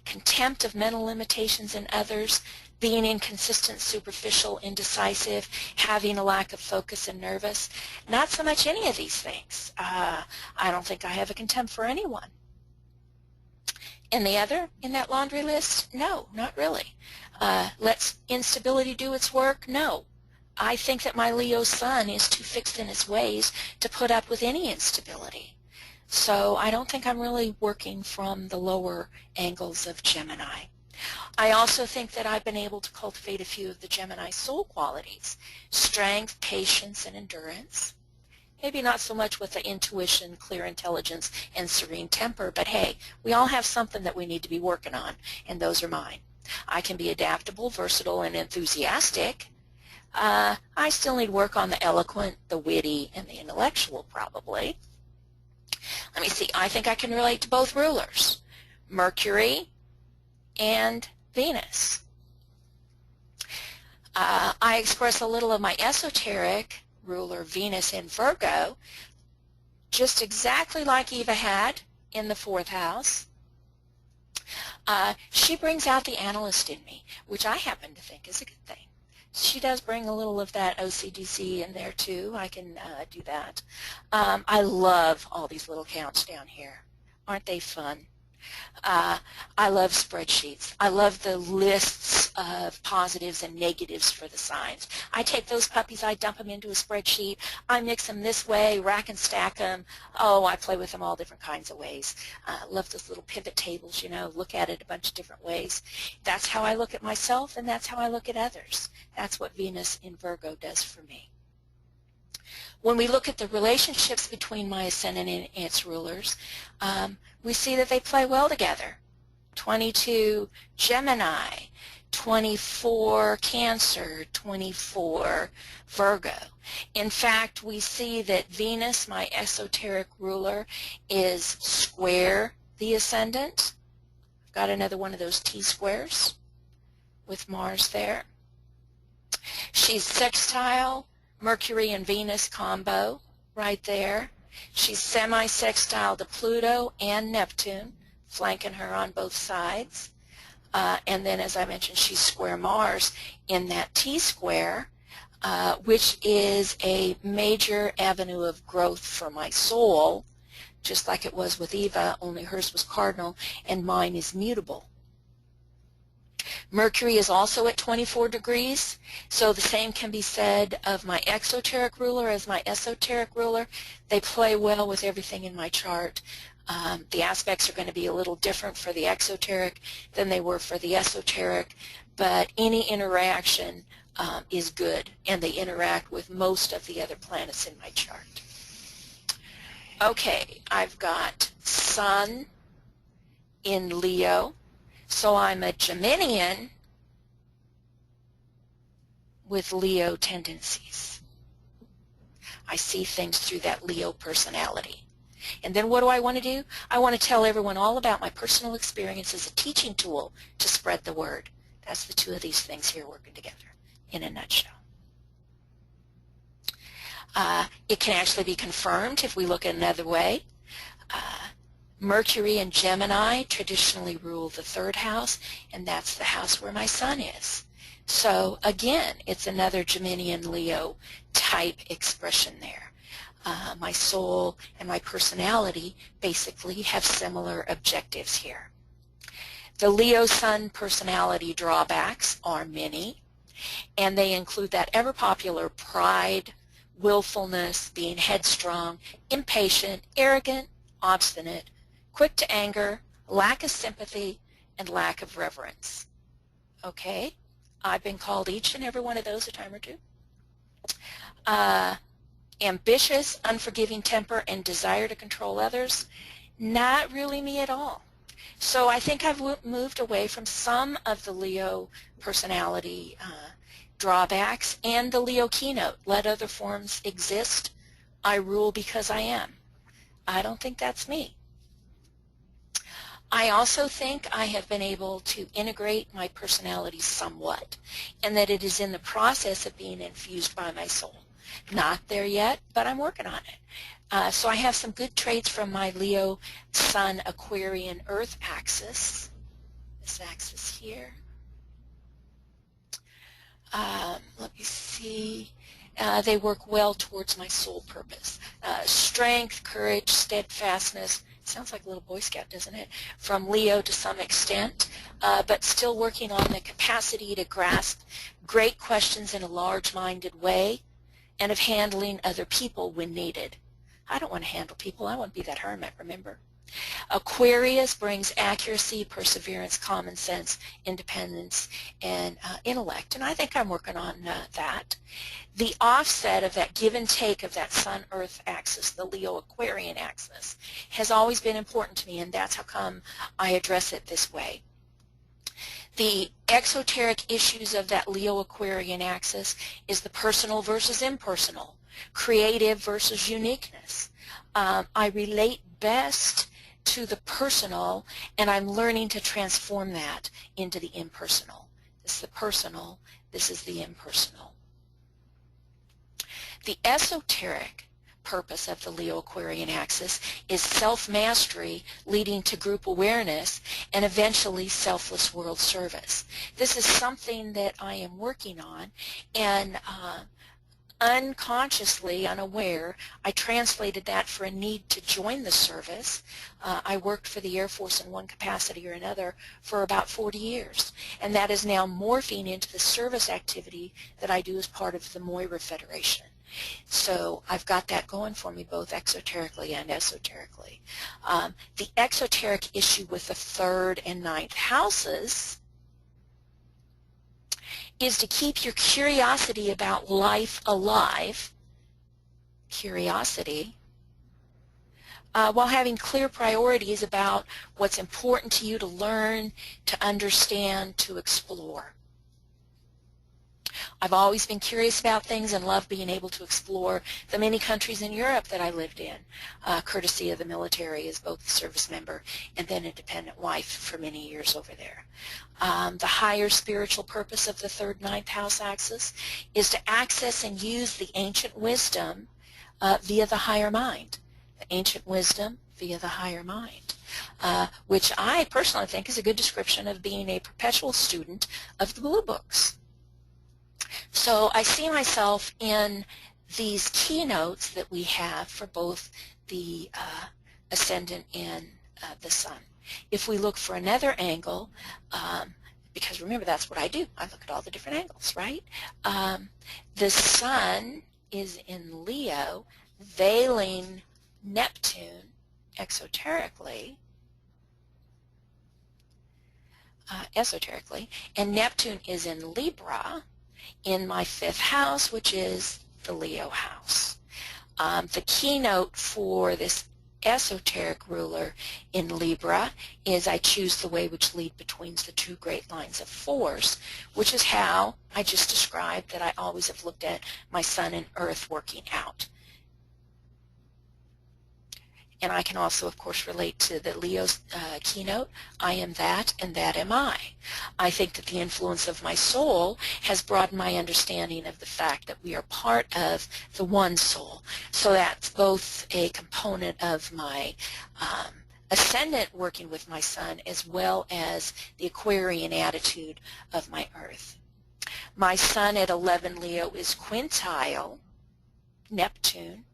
Contempt of mental limitations in others, being inconsistent, superficial, indecisive, having a lack of focus and nervous. Not so much any of these things. I don't think I have a contempt for anyone. And the other in that laundry list? No, not really. Let instability do its work? No. I think that my Leo sun is too fixed in its ways to put up with any instability. So I don't think I'm really working from the lower angles of Gemini. I also think that I've been able to cultivate a few of the Gemini soul qualities: strength, patience, and endurance. Maybe not so much with the intuition, clear intelligence, and serene temper, but hey, we all have something that we need to be working on, and those are mine. I can be adaptable, versatile, and enthusiastic. I still need work on the eloquent, the witty, and the intellectual, probably. Let me see, I think I can relate to both rulers, Mercury and Venus. I express a little of my esoteric ruler, Venus in Virgo, just exactly like Eva had in the 4th house. She brings out the analyst in me, which I happen to think is a good thing. She does bring a little of that OCDC in there too. I can do that. I love all these little counts down here. Aren't they fun? I love spreadsheets. I love the lists of positives and negatives for the signs. I take those puppies, I dump them into a spreadsheet, I mix them this way, rack and stack them. Oh, I play with them all different kinds of ways. I love those little pivot tables, you know, look at it a bunch of different ways. That's how I look at myself, and that's how I look at others. That's what Venus in Virgo does for me. When we look at the relationships between my ascendant and its rulers, we see that they play well together. 22 Gemini, 24 Cancer, 24 Virgo. In fact, we see that Venus, my esoteric ruler, is square the ascendant. I've got another one of those T-squares with Mars there. She's sextile Mercury and Venus combo right there. She's semi-sextile to Pluto and Neptune, flanking her on both sides. And then, as I mentioned, she's square Mars in that T-square, which is a major avenue of growth for my soul, just like it was with Eva, only hers was cardinal and mine is mutable. Mercury is also at 24 degrees, so the same can be said of my exoteric ruler as my esoteric ruler. They play well with everything in my chart. The aspects are going to be a little different for the exoteric than they were for the esoteric, but any interaction is good, and they interact with most of the other planets in my chart. Okay, I've got Sun in Leo. So I'm a Geminian with Leo tendencies. I see things through that Leo personality. And then what do I want to do? I want to tell everyone all about my personal experience as a teaching tool to spread the word. That's the two of these things here working together in a nutshell. It can actually be confirmed if we look at another way. Mercury and Gemini traditionally rule the 3rd house, and that's the house where my sun is. So again, it's another Geminian Leo type expression there. My soul and my personality basically have similar objectives here. The Leo sun personality drawbacks are many, and they include that ever popular pride, willfulness, being headstrong, impatient, arrogant, obstinate, quick to anger, lack of sympathy, and lack of reverence. Okay, I've been called each and every one of those a time or two. Ambitious, unforgiving temper, and desire to control others, not really me at all. So I think I've moved away from some of the Leo personality drawbacks and the Leo keynote. Let other forms exist. I rule because I am. I don't think that's me. I also think I have been able to integrate my personality somewhat, and that it is in the process of being infused by my soul. Not there yet, but I'm working on it. So I have some good traits from my Leo, Sun, Aquarian, Earth axis. This axis here. Let me see. They work well towards my soul purpose. Strength, courage, steadfastness. Sounds like a little Boy Scout, doesn't it? From Leo to some extent, but still working on the capacity to grasp great questions in a large-minded way, and of handling other people when needed. I don't want to handle people. I want to be that hermit, remember? Aquarius brings accuracy, perseverance, common sense, independence, and intellect, and I think I'm working on that. The offset of that give and take of that Sun-Earth axis, the Leo-Aquarian axis, has always been important to me, and that's how come I address it this way. The exoteric issues of that Leo-Aquarian axis is the personal versus impersonal, creative versus uniqueness. I relate best to the personal, and I'm learning to transform that into the impersonal. This is the personal, this is the impersonal. The esoteric purpose of the Leo-Aquarian axis is self-mastery leading to group awareness and eventually selfless world service. This is something that I am working on, and unconsciously, unaware, I translated that for a need to join the service. I worked for the Air Force in one capacity or another for about 40 years, and that is now morphing into the service activity that I do as part of the Moira Federation. So I've got that going for me both exoterically and esoterically. The exoteric issue with the 3rd and 9th houses is to keep your curiosity about life alive, curiosity, while having clear priorities about what's important to you to learn, to understand, to explore. I've always been curious about things and love being able to explore the many countries in Europe that I lived in, courtesy of the military as both a service member and then a dependent wife for many years over there. The higher spiritual purpose of the 3rd, 9th house axis is to access and use the ancient wisdom via the higher mind. The ancient wisdom via the higher mind, which I personally think is a good description of being a perpetual student of the Blue Books. So I see myself in these keynotes that we have for both the ascendant and the sun. If we look for another angle, because remember that's what I do, I look at all the different angles, right? The sun is in Leo, veiling Neptune esoterically, and Neptune is in Libra, in my 5th house, which is the Leo house. The keynote for this esoteric ruler in Libra is I choose the way which lead between the 2 great lines of force, which is how I just described that I always have looked at my sun and earth working out. And I can also, of course, relate to the Leo's keynote, I am that and that am I. I think that the influence of my soul has broadened my understanding of the fact that we are part of the one soul. So that's both a component of my ascendant working with my sun as well as the Aquarian attitude of my earth. My sun at 11 Leo is quintile, Neptune,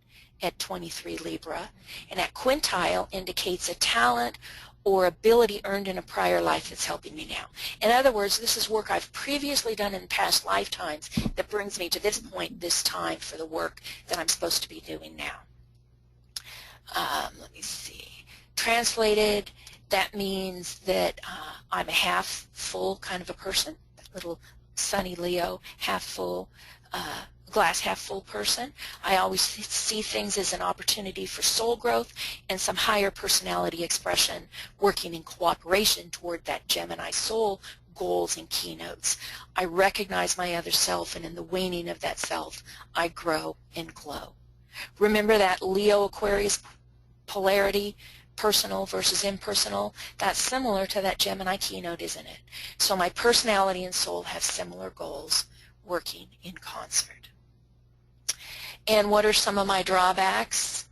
at 23 Libra, and that quintile indicates a talent or ability earned in a prior life that's helping me now. In other words, this is work I've previously done in past lifetimes that brings me to this point, this time, for the work that I'm supposed to be doing now. Let me see. Translated, that means that I'm a half full kind of a person, that little sunny Leo, half full, glass half full person. I always see things as an opportunity for soul growth and some higher personality expression working in cooperation toward that Gemini soul goals and keynotes. I recognize my other self, and in the waning of that self, I grow and glow. Remember that Leo Aquarius polarity, personal versus impersonal? That's similar to that Gemini keynote, isn't it? So my personality and soul have similar goals working in concert. And what are some of my drawbacks?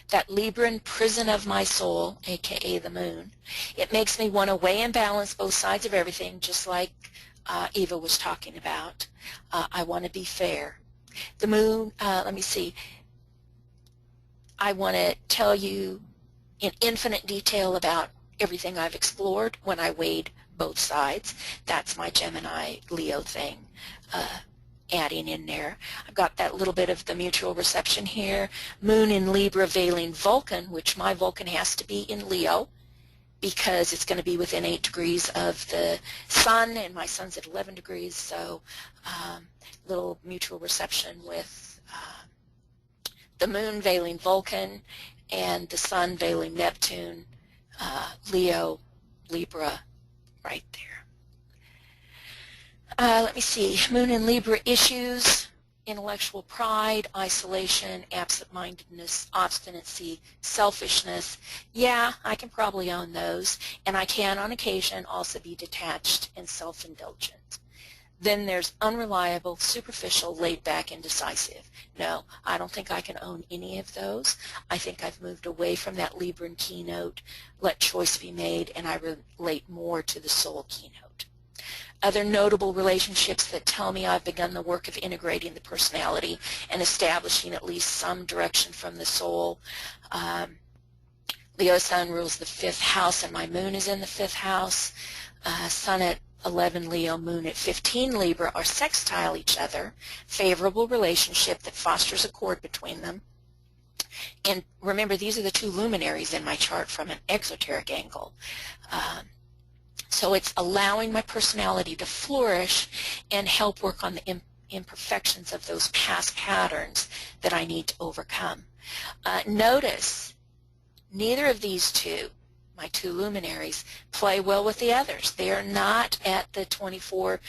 That Libran prison of my soul, aka the moon, it makes me want to weigh and balance both sides of everything, just like Eva was talking about. I want to be fair. The moon, let me see, I want to tell you in infinite detail about everything I've explored when I weighed both sides. That's my Gemini Leo thing. Adding in there. I've got that little bit of the mutual reception here. Moon in Libra veiling Vulcan, which my Vulcan has to be in Leo because it's going to be within 8 degrees of the sun, and my sun's at 11 degrees, so little mutual reception with the moon veiling Vulcan and the sun veiling Neptune, Leo, Libra, right there. Let me see, Moon in Libra issues, intellectual pride, isolation, absent-mindedness, obstinacy, selfishness. Yeah, I can probably own those, and I can on occasion also be detached and self-indulgent. Then there's unreliable, superficial, laid-back, indecisive. No, I don't think I can own any of those. I think I've moved away from that Libran keynote, let choice be made, and I relate more to the soul keynote. Other notable relationships that tell me I've begun the work of integrating the personality and establishing at least some direction from the soul. Leo Sun rules the 5th house, and my moon is in the 5th house. Sun at 11 Leo, moon at 15 Libra are sextile each other, favorable relationship that fosters accord between them. And remember, these are the 2 luminaries in my chart from an exoteric angle. So it's allowing my personality to flourish and help work on the imperfections of those past patterns that I need to overcome. Notice, neither of these 2, my 2 luminaries, play well with the others. They are not at the 24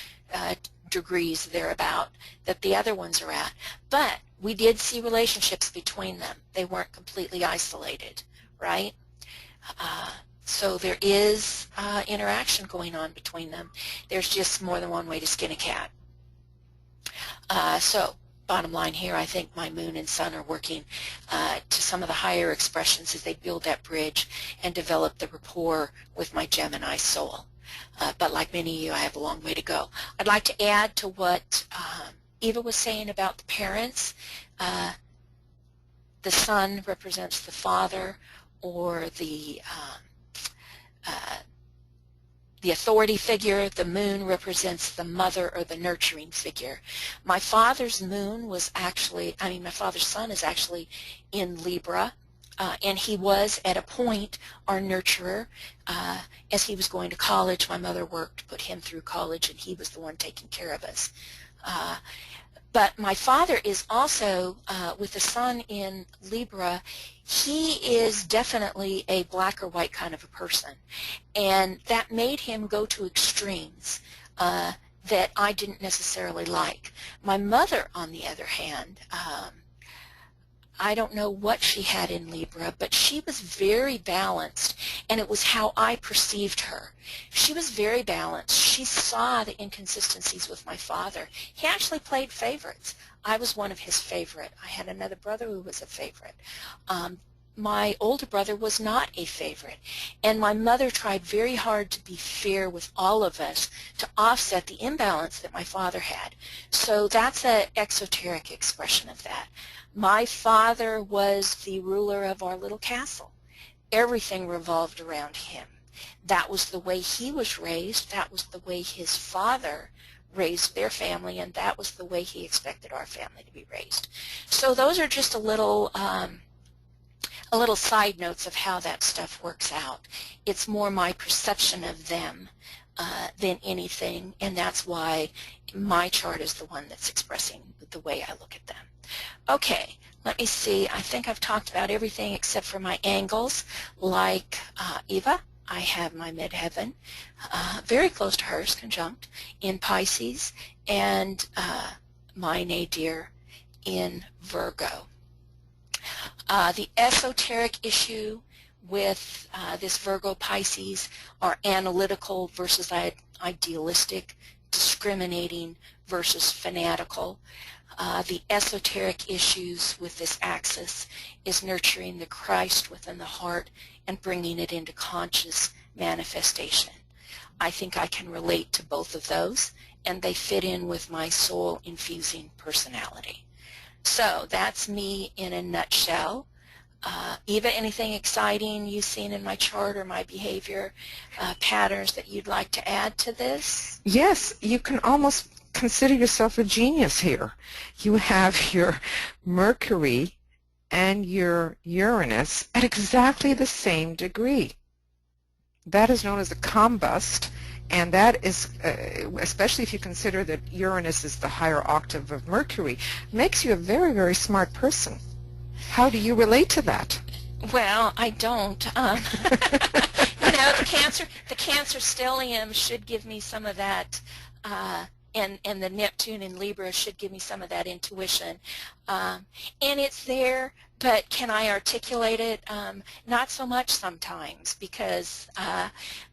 degrees thereabout that the other ones are at. But we did see relationships between them. They weren't completely isolated, right? So there is interaction going on between them. There's just more than one way to skin a cat. So bottom line here, I think my moon and sun are working to some of the higher expressions as they build that bridge and develop the rapport with my Gemini soul. But like many of you, I have a long way to go. I'd like to add to what Eva was saying about the parents. The sun represents the father, or the authority figure. The moon represents the mother or the nurturing figure. My father's moon was actually, my father's sun is actually in Libra, and he was at a point our nurturer. As he was going to college, my mother worked to put him through college, and he was the one taking care of us. But my father is also, with the sun in Libra, he is definitely a black or white kind of a person. And that made him go to extremes that I didn't necessarily like. My mother, on the other hand, I don't know what she had in Libra, but she was very balanced, and it was how I perceived her. She was very balanced. She saw the inconsistencies with my father. He actually played favorites. I was one of his favorite. I had another brother who was a favorite. My older brother was not a favorite, and my mother tried very hard to be fair with all of us to offset the imbalance that my father had. So that's an exoteric expression of that. My father was the ruler of our little castle. Everything revolved around him. That was the way he was raised. That was the way his father raised their family, and that was the way he expected our family to be raised. So those are just a little a little side notes of how that stuff works out. It's more my perception of them than anything, and that's why my chart is the one that's expressing the way I look at them. Okay, let me see. I think I've talked about everything except for my angles. Like Eva, I have my midheaven very close to hers, conjunct, in Pisces, and my nadir in Virgo. The esoteric issue with this Virgo Pisces are analytical versus idealistic, discriminating versus fanatical. The esoteric issues with this axis is nurturing the Christ within the heart and bringing it into conscious manifestation. I think I can relate to both of those, and they fit in with my soul-infusing personality. So that's me in a nutshell. Eva, anything exciting you've seen in my chart or my behavior patterns that you'd like to add to this? Yes, you can almost consider yourself a genius here. You have your Mercury and your Uranus at exactly the same degree. That is known as a combust, and that is, especially if you consider that Uranus is the higher octave of Mercury, makes you a very, very smart person. How do you relate to that? Well, I don't. You know, the Cancer stellium should give me some of that, and the Neptune in Libra should give me some of that intuition. And it's there, but can I articulate it? Not so much sometimes, because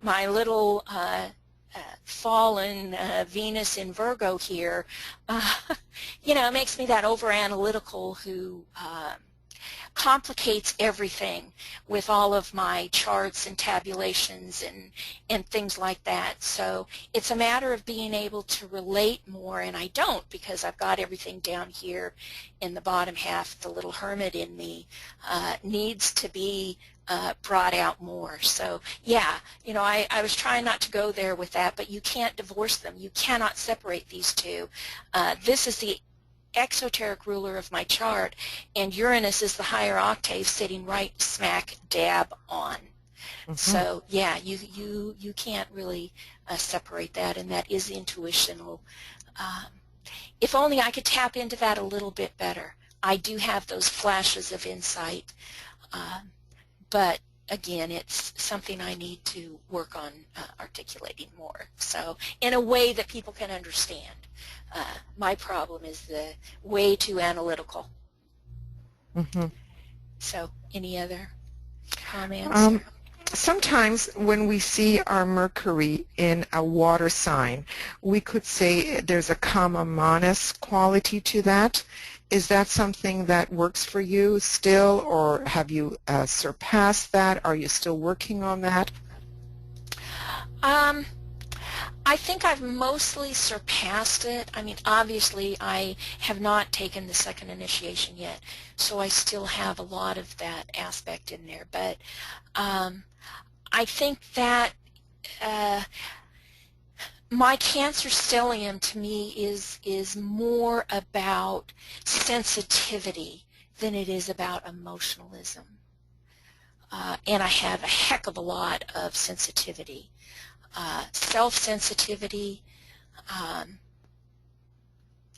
my little fallen Venus in Virgo here, you know, makes me that over-analytical who complicates everything with all of my charts and tabulations and things like that. So it's a matter of being able to relate more, and I don't, because I've got everything down here in the bottom half. The little hermit in me needs to be brought out more. So yeah, you know, I was trying not to go there with that, but you can't divorce them. You cannot separate these two. This is the exoteric ruler of my chart, and Uranus is the higher octave sitting right smack dab on. Mm-hmm. So yeah, you can't really separate that, and that is intuitional. If only I could tap into that a little bit better. I do have those flashes of insight, but again, it's something I need to work on articulating more, so in a way that people can understand. My problem is the way too analytical. Mm-hmm. So any other comments? Sometimes when we see our Mercury in a water sign, we could say there's a kama manas quality to that. Is that something that works for you still, or have you surpassed that? Are you still working on that? I think I've mostly surpassed it. I mean, obviously, I have not taken the second initiation yet, so I still have a lot of that aspect in there. But I think that my Cancer stellium to me is more about sensitivity than it is about emotionalism. And I have a heck of a lot of sensitivity. Self-sensitivity.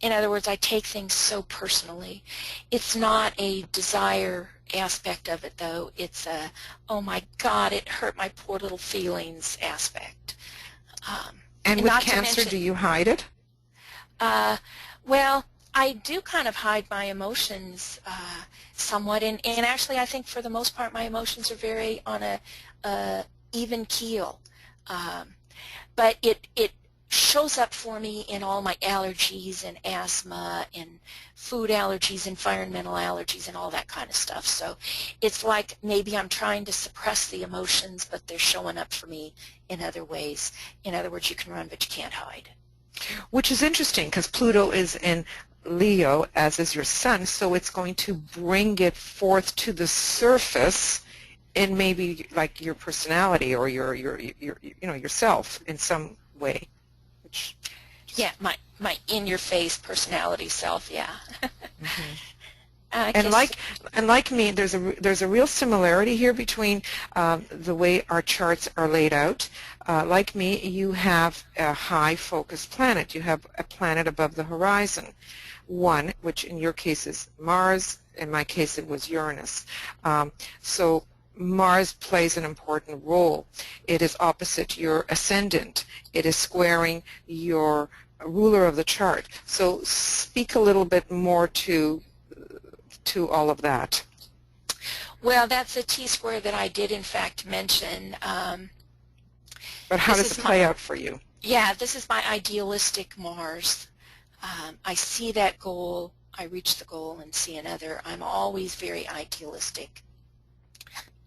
In other words, I take things so personally. It's not a desire aspect of it, though. It's a, oh my God, it hurt my poor little feelings aspect. And with Cancer, do you hide it? Well, I do kind of hide my emotions somewhat, and actually I think for the most part my emotions are very on a even keel. But it shows up for me in all my allergies and asthma and food allergies, environmental allergies, and all that kind of stuff. So it's like maybe I'm trying to suppress the emotions, but they're showing up for me in other ways. In other words, you can run, but you can't hide. Which is interesting, because Pluto is in Leo, as is your sun, so it's going to bring it forth to the surface in maybe like your personality or your you know, yourself in some way. Which yeah, my in-your-face personality self, yeah. Mm-hmm. And And like me, there's a real similarity here between the way our charts are laid out. Like me, you have a high focus planet. You have a planet above the horizon. One, which in your case is Mars. In my case, it was Uranus. So Mars plays an important role. It is opposite your ascendant. It is squaring your ruler of the chart. So speak a little bit more to all of that. Well, that's a T-square that I did in fact mention. But how does it play out for you? Yeah, this is my idealistic Mars. I see that goal, I reach the goal and see another. I'm always very idealistic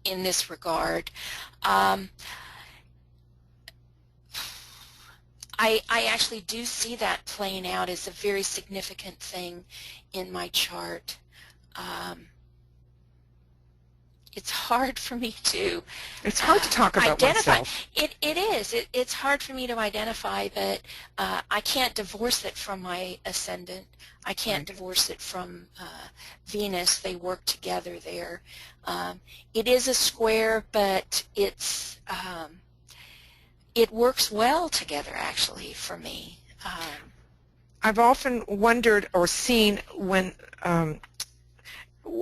in this regard. I actually do see that playing out as a very significant thing in my chart. It's hard for me to It's hard to talk about identify. myself. It is. It's hard for me to identify, but I can't divorce it from my ascendant. I can't divorce it from Venus. They work together there. It is a square, but it's it works well together, actually, for me. I've often wondered or seen when,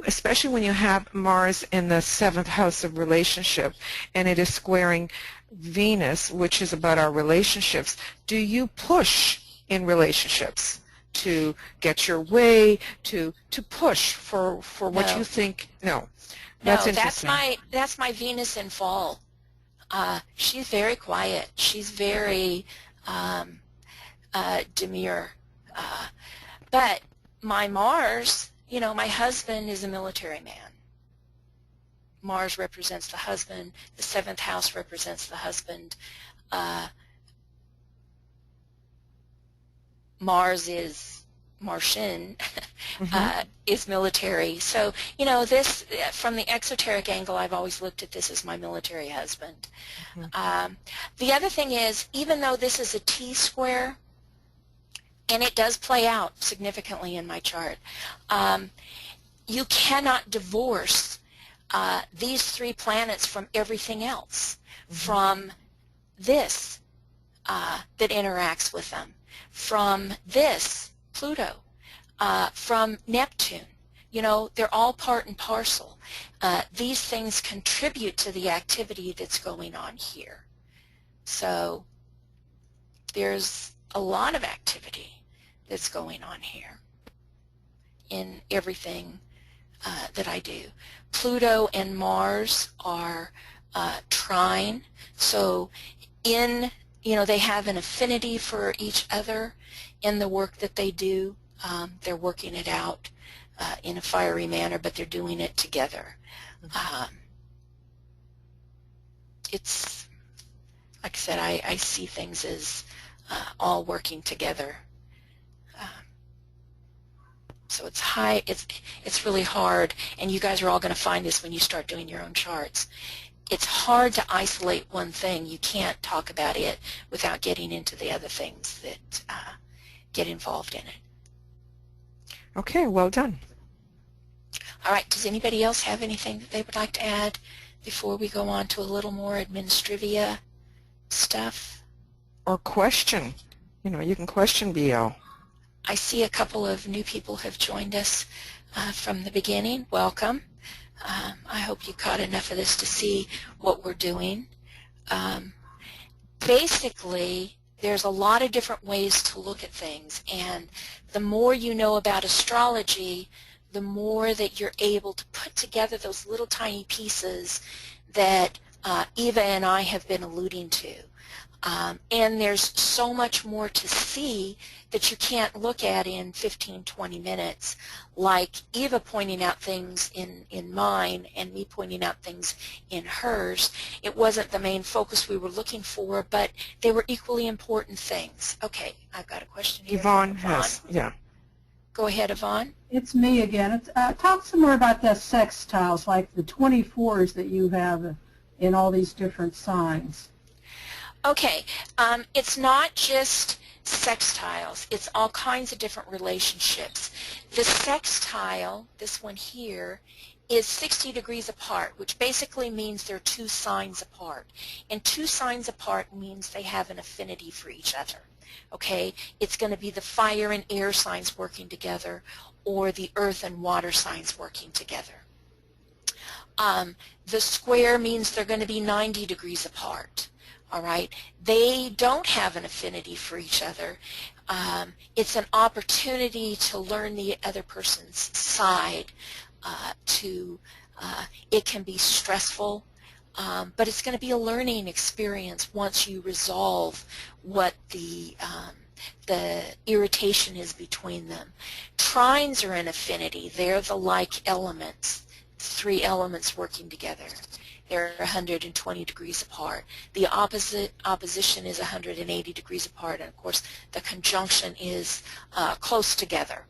especially when you have Mars in the 7th house of relationship and it is squaring Venus, which is about our relationships, do you push in relationships to get your way, to push for what you think? No. That's interesting. That's my Venus in fall. She's very quiet. She's very demure. But my Mars, you know, my husband is a military man. Mars represents the husband. The 7th house represents the husband. Mars is Martian, is military. So, you know, this, from the exoteric angle, I've always looked at this as my military husband. The other thing is, even though this is a T-square, and it does play out significantly in my chart, you cannot divorce these 3 planets from everything else, from this that interacts with them, from this, Pluto, from Neptune. You know, they're all part and parcel. These things contribute to the activity that's going on here. So there's a lot of activity that's going on here in everything that I do. Pluto and Mars are trine, so in, you know, they have an affinity for each other in the work that they do. They're working it out in a fiery manner, but they're doing it together. It's, like I said, I see things as all working together. So it's high, it's really hard, and you guys are all going to find this when you start doing your own charts. It's hard to isolate one thing. You can't talk about it without getting into the other things that get involved in it. Okay, well done. All right, does anybody else have anything that they would like to add before we go on to a little more administrivia stuff? Or question. You know, you can question BL. I see a couple of new people have joined us from the beginning. Welcome. I hope you caught enough of this to see what we're doing. Basically, there's a lot of different ways to look at things, and the more you know about astrology, the more that you're able to put together those little tiny pieces that Eva and I have been alluding to. And there's so much more to see that you can't look at in 15, 20 minutes, like Eva pointing out things in mine and me pointing out things in hers. It wasn't the main focus we were looking for, but they were equally important things. Okay, I've got a question here. Yvonne has, yeah. Go ahead, Yvonne. It's me again. Talk some more about the sextiles, like the 24s that you have in all these different signs. Okay, it's not just sextiles, it's all kinds of different relationships. The sextile, this one here, is 60 degrees apart, which basically means they're 2 signs apart. And 2 signs apart means they have an affinity for each other. Okay? It's going to be the fire and air signs working together, or the earth and water signs working together. The square means they're going to be 90 degrees apart. All right? They don't have an affinity for each other. It's an opportunity to learn the other person's side. It can be stressful, but it's going to be a learning experience once you resolve what the irritation is between them. Trines are an affinity. They're the like elements, 3 elements working together. They're 120 degrees apart. The opposition is 180 degrees apart, and of course the conjunction is close together.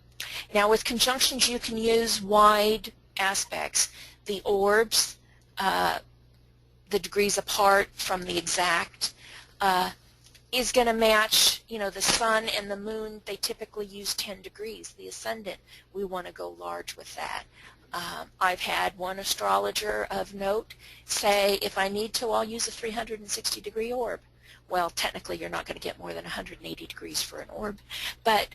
Now with conjunctions you can use wide aspects. The orbs, the degrees apart from the exact, is going to match, you know, the sun and the moon. They typically use 10 degrees. The ascendant, we want to go large with that. I've had one astrologer of note say, if I need to, I'll use a 360 degree orb. Well, technically you're not going to get more than 180 degrees for an orb, but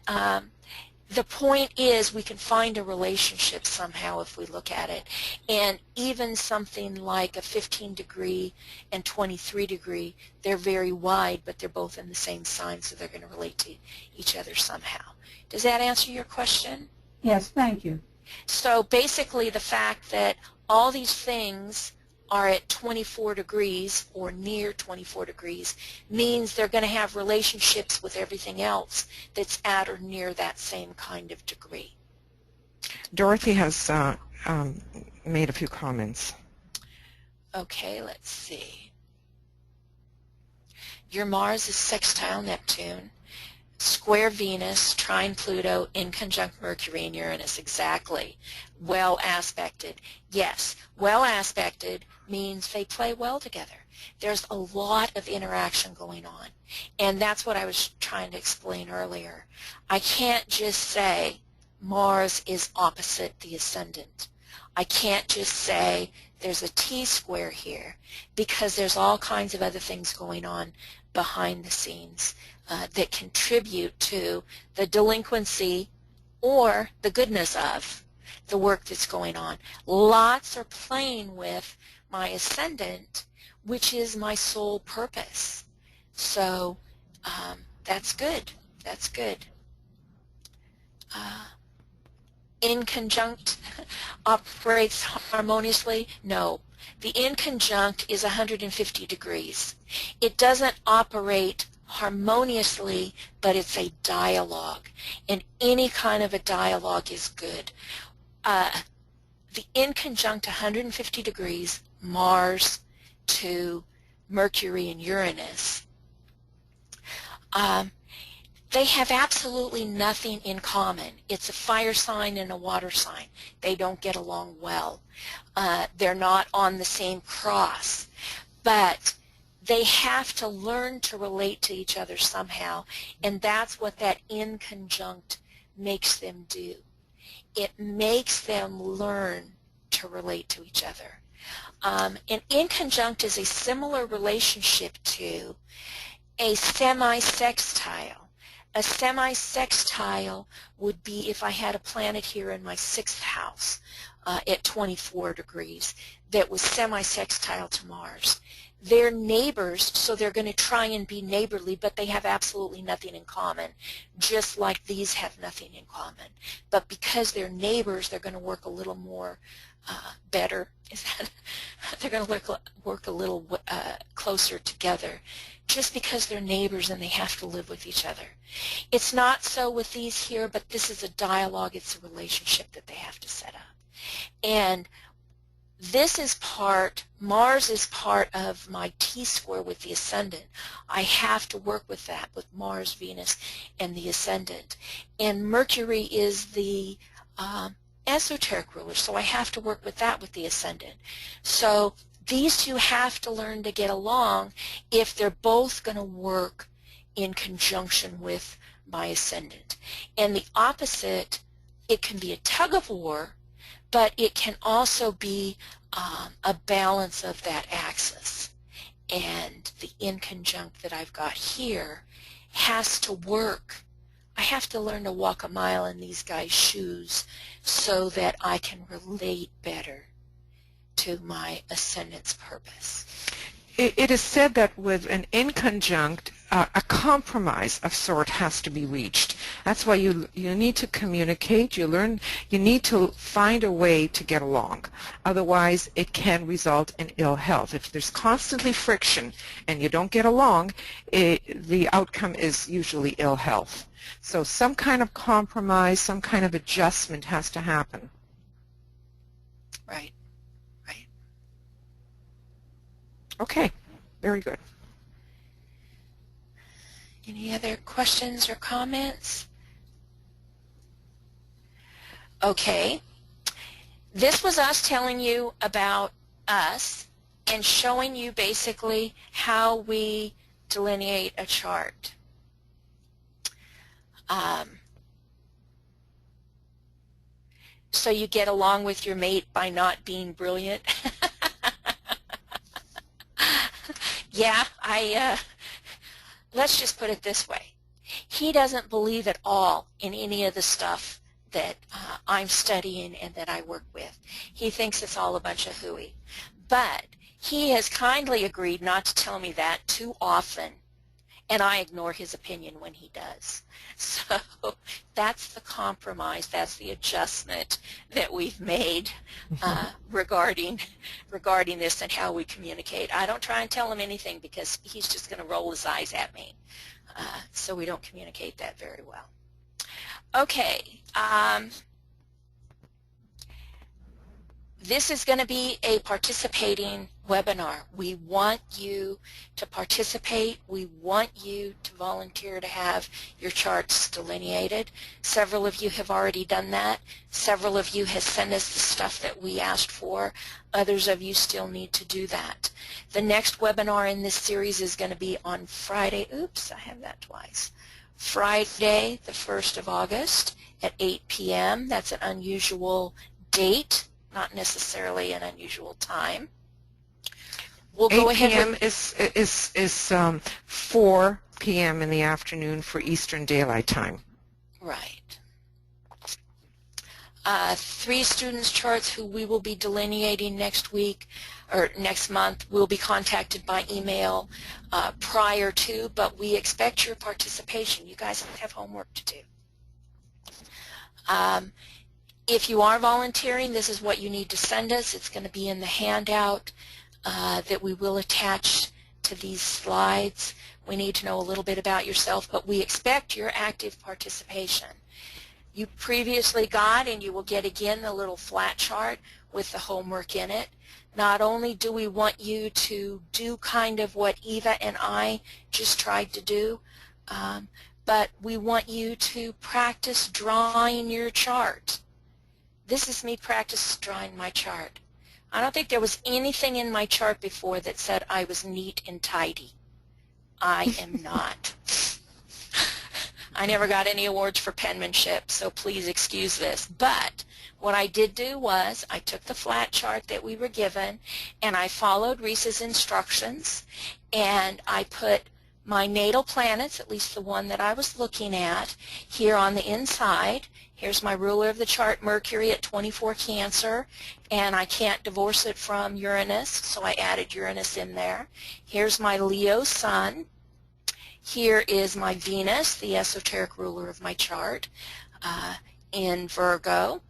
the point is we can find a relationship somehow if we look at it. And even something like a 15 degree and 23 degree, they're very wide, but they're both in the same sign, so they're going to relate to each other somehow. Does that answer your question? Yes, thank you. So basically the fact that all these things are at 24 degrees or near 24 degrees means they're going to have relationships with everything else that's at or near that same kind of degree. Dorothy has made a few comments. Okay, let's see. Your Mars is sextile Neptune, square Venus, trine Pluto, in conjunct Mercury and Uranus. Exactly. Well aspected. Yes, well aspected means they play well together. There's a lot of interaction going on, and that's what I was trying to explain earlier. I can't just say Mars is opposite the ascendant. I can't just say there's a T-square here, because there's all kinds of other things going on behind the scenes that contribute to the delinquency or the goodness of the work that's going on. Lots are playing with my ascendant, which is my sole purpose. So that's good. That's good. In conjunct operates harmoniously? No. The in conjunct is 150 degrees. It doesn't operate harmoniously, but it's a dialogue, and any kind of a dialogue is good. The in conjunct 150 degrees, Mars to Mercury and Uranus, they have absolutely nothing in common. It's a fire sign and a water sign. They don't get along well. They're not on the same cross, but they have to learn to relate to each other somehow, and that's what that in conjunct makes them do. It makes them learn to relate to each other. And in conjunct is a similar relationship to a semi-sextile. A semi-sextile would be if I had a planet here in my 6th house at 24 degrees that was semi-sextile to Mars. They're neighbors, so they're going to try and be neighborly, but they have absolutely nothing in common, just like these have nothing in common. But because they're neighbors, they're going to work a little more better. They're going to work a little closer together, just because they're neighbors and they have to live with each other. It's not so with these here, but this is a dialogue. It's a relationship that they have to set up. And this is Mars is part of my T-square with the ascendant. I have to work with that, with Mars, Venus, and the ascendant. And Mercury is the esoteric ruler, so I have to work with that with the ascendant. So these two have to learn to get along if they're both going to work in conjunction with my ascendant. And the opposite, it can be a tug of war, but it can also be a balance of that axis. And the inconjunct that I've got here has to work. I have to learn to walk a mile in these guys' shoes so that I can relate better to my ascendant's purpose. It is said that with an inconjunct, a compromise of sort has to be reached. That's why you need to communicate. You need to find a way to get along. Otherwise, it can result in ill health. If there's constantly friction and you don't get along, the outcome is usually ill health. So some kind of compromise, some kind of adjustment has to happen. Right. Right. Okay. Very good. Any other questions or comments? Okay. This was us telling you about us and showing you basically how we delineate a chart. So you get along with your mate by not being brilliant. Yeah, let's just put it this way. He doesn't believe at all in any of the stuff that I'm studying and that I work with. He thinks it's all a bunch of hooey. But he has kindly agreed not to tell me that too often, and I ignore his opinion when he does. So that's the compromise, that's the adjustment that we've made regarding this and how we communicate. I don't try and tell him anything because he's just going to roll his eyes at me. So we don't communicate that very well. Okay. This is going to be a participating webinar. We want you to participate. We want you to volunteer to have your charts delineated. Several of you have already done that. Several of you have sent us the stuff that we asked for. Others of you still need to do that. The next webinar in this series is going to be on Friday. Oops, I have that twice. Friday, the 1st of August at 8 p.m. That's an unusual date. Not necessarily an unusual time. We'll go ahead. 8 p.m. is 4 p.m. in the afternoon for Eastern Daylight Time. Right. 3 students' charts who we will be delineating next week or next month will be contacted by email prior to, but we expect your participation. You guys have homework to do. If you are volunteering, this is what you need to send us. It's going to be in the handout that we will attach to these slides. We need to know a little bit about yourself, but we expect your active participation. You previously got, and you will get again, the little flat chart with the homework in it. Not only do we want you to do kind of what Eva and I just tried to do, but we want you to practice drawing your chart. This is me practice drawing my chart. I don't think there was anything in my chart before that said I was neat and tidy. I am not. I never got any awards for penmanship, so please excuse this. But what I did do was I took the flat chart that we were given and I followed Reese's instructions, and I put my natal planets, at least the one that I was looking at, here on the inside. Here's my ruler of the chart, Mercury at 24 Cancer, and I can't divorce it from Uranus, so I added Uranus in there. Here's my Leo Sun. Here is my Venus, the esoteric ruler of my chart, in Virgo.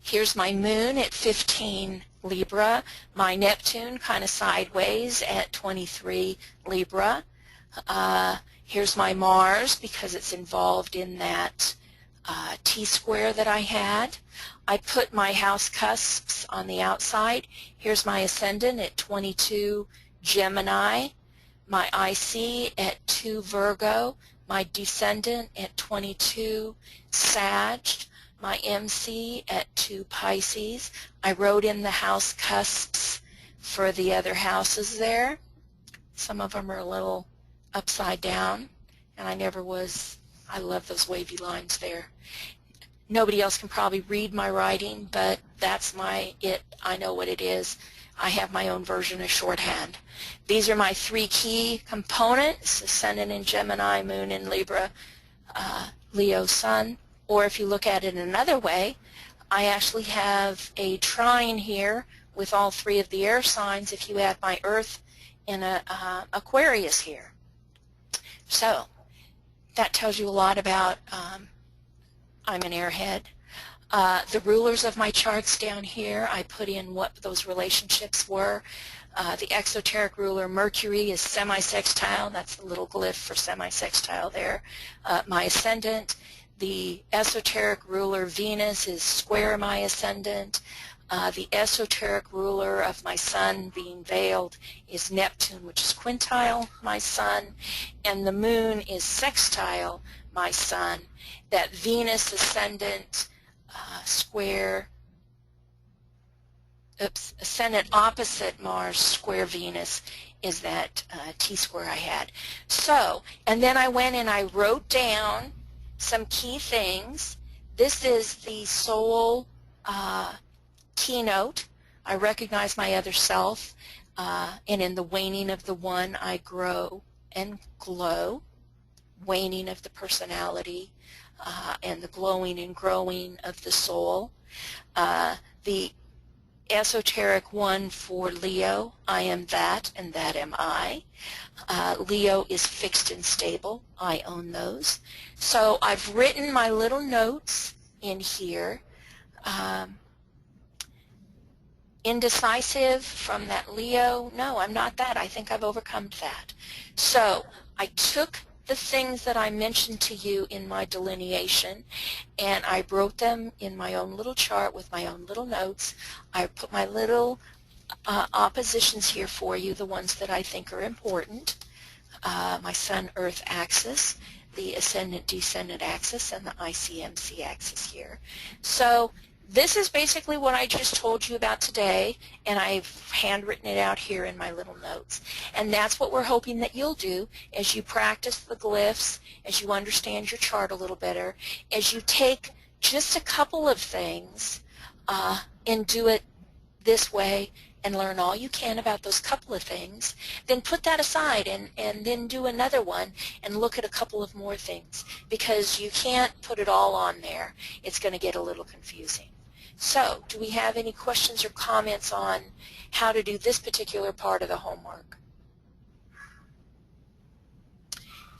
Here's my Moon at 15 Libra, my Neptune kind of sideways at 23 Libra. Here's my Mars because it's involved in that T-square that I had. I put my house cusps on the outside. Here's my ascendant at 22 Gemini, my IC at 2 Virgo, my descendant at 22 Sag, my MC at 2 Pisces. I wrote in the house cusps for the other houses there. Some of them are a little upside down, and I love those wavy lines there. Nobody else can probably read my writing, but that's it. I know what it is. I have my own version of shorthand. These are my 3 key components: Ascendant in Gemini, Moon in Libra, Leo Sun. Or if you look at it another way, I actually have a trine here with all 3 of the air signs if you add my Earth in Aquarius here. So that tells you a lot about I'm an airhead. The rulers of my charts down here, I put in what those relationships were. The exoteric ruler, Mercury, is semi-sextile. That's a little glyph for semi-sextile there. My ascendant, the esoteric ruler, Venus, is square my ascendant. The esoteric ruler of my sun, being veiled, is Neptune, which is quintile my sun. And the moon is sextile my sun. That Venus ascendant ascendant opposite Mars square Venus is that T-square I had. So, and then I went and I wrote down some key things. This is the soul keynote. I recognize my other self, and in the waning of the one I grow and glow. Waning of the personality and the glowing and growing of the soul. The esoteric one for Leo, I am that and that am I. Leo is fixed and stable. I own those. So I've written my little notes in here. Indecisive from that Leo. No, I'm not that. I think I've overcome that. So I took the things that I mentioned to you in my delineation, and I wrote them in my own little chart with my own little notes. I put my little oppositions here for you, the ones that I think are important. My Sun-Earth axis, the Ascendant-Descendant axis, and the ICMC axis here. So this is basically what I just told you about today, and I've handwritten it out here in my little notes. And that's what we're hoping that you'll do as you practice the glyphs, as you understand your chart a little better, as you take just a couple of things and do it this way and learn all you can about those couple of things, then put that aside and then do another one and look at a couple of more things, because you can't put it all on there. It's going to get a little confusing. So, do we have any questions or comments on how to do this particular part of the homework?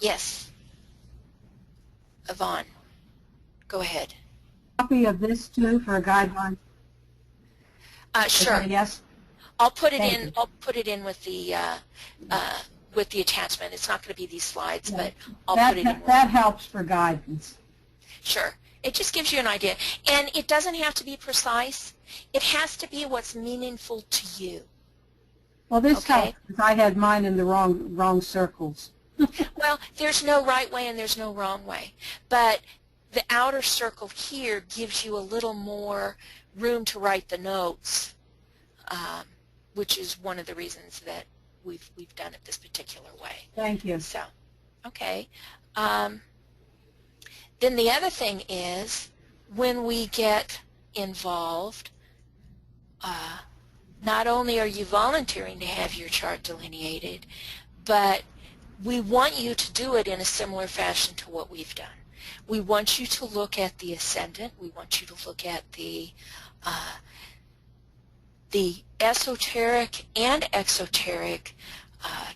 Yes. Yvonne, go ahead. Copy of this too for a guideline. Sure. Yes. I'll put it Thank in. you. I'll put it in with the attachment. It's not going to be these slides, but I'll put it in. That helps for guidance. Sure. It just gives you an idea. And it doesn't have to be precise. It has to be what's meaningful to you. Well, this Okay. helps because I had mine in the wrong circles. Well, there's no right way and there's no wrong way. But the outer circle here gives you a little more room to write the notes, which is one of the reasons that we've done it this particular way. Thank you. So, okay. Then the other thing is, when we get involved, not only are you volunteering to have your chart delineated, but we want you to do it in a similar fashion to what we've done. We want you to look at the ascendant. We want you to look at the esoteric and exoteric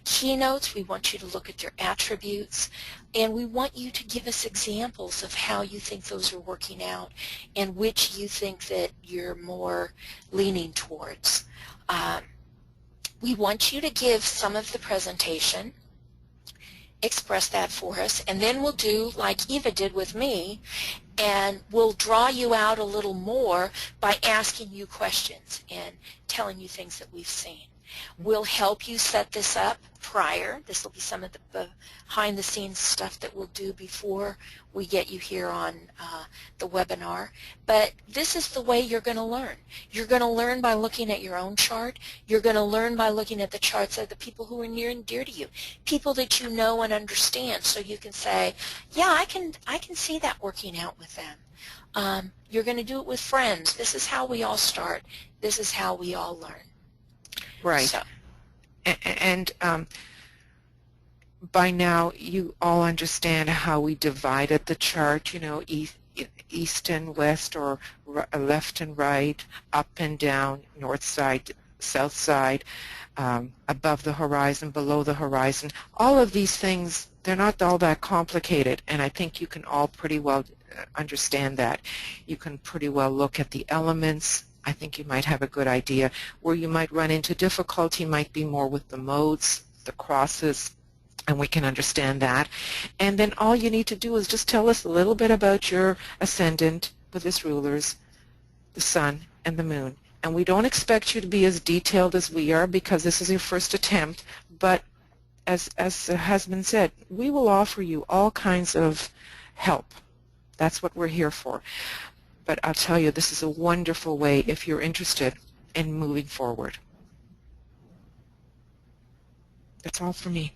keynotes. We want you to look at their attributes, and we want you to give us examples of how you think those are working out and which you think that you're more leaning towards. We want you to give some of the presentation, express that for us, and then we'll do like Eva did with me, and we'll draw you out a little more by asking you questions and telling you things that we've seen. We'll help you set this up prior. This will be some of the behind-the-scenes stuff that we'll do before we get you here on the webinar. But this is the way you're going to learn. You're going to learn by looking at your own chart. You're going to learn by looking at the charts of the people who are near and dear to you, people that you know and understand, so you can say, yeah, I can see that working out with them. You're going to do it with friends. This is how we all start. This is how we all learn. Right. So. And by now you all understand how we divided the chart, you know, east and west, or left and right, up and down, north side, south side, above the horizon, below the horizon. All of these things, they're not all that complicated, and I think you can all pretty well understand that. You can pretty well look at the elements. I think you might have a good idea. Where you might run into difficulty might be more with the modes, the crosses, and we can understand that. And then all you need to do is just tell us a little bit about your ascendant with its rulers, the sun and the moon. And we don't expect you to be as detailed as we are, because this is your first attempt, but as has been said, we will offer you all kinds of help. That's what we're here for. But I'll tell you, this is a wonderful way if you're interested in moving forward. That's all for me.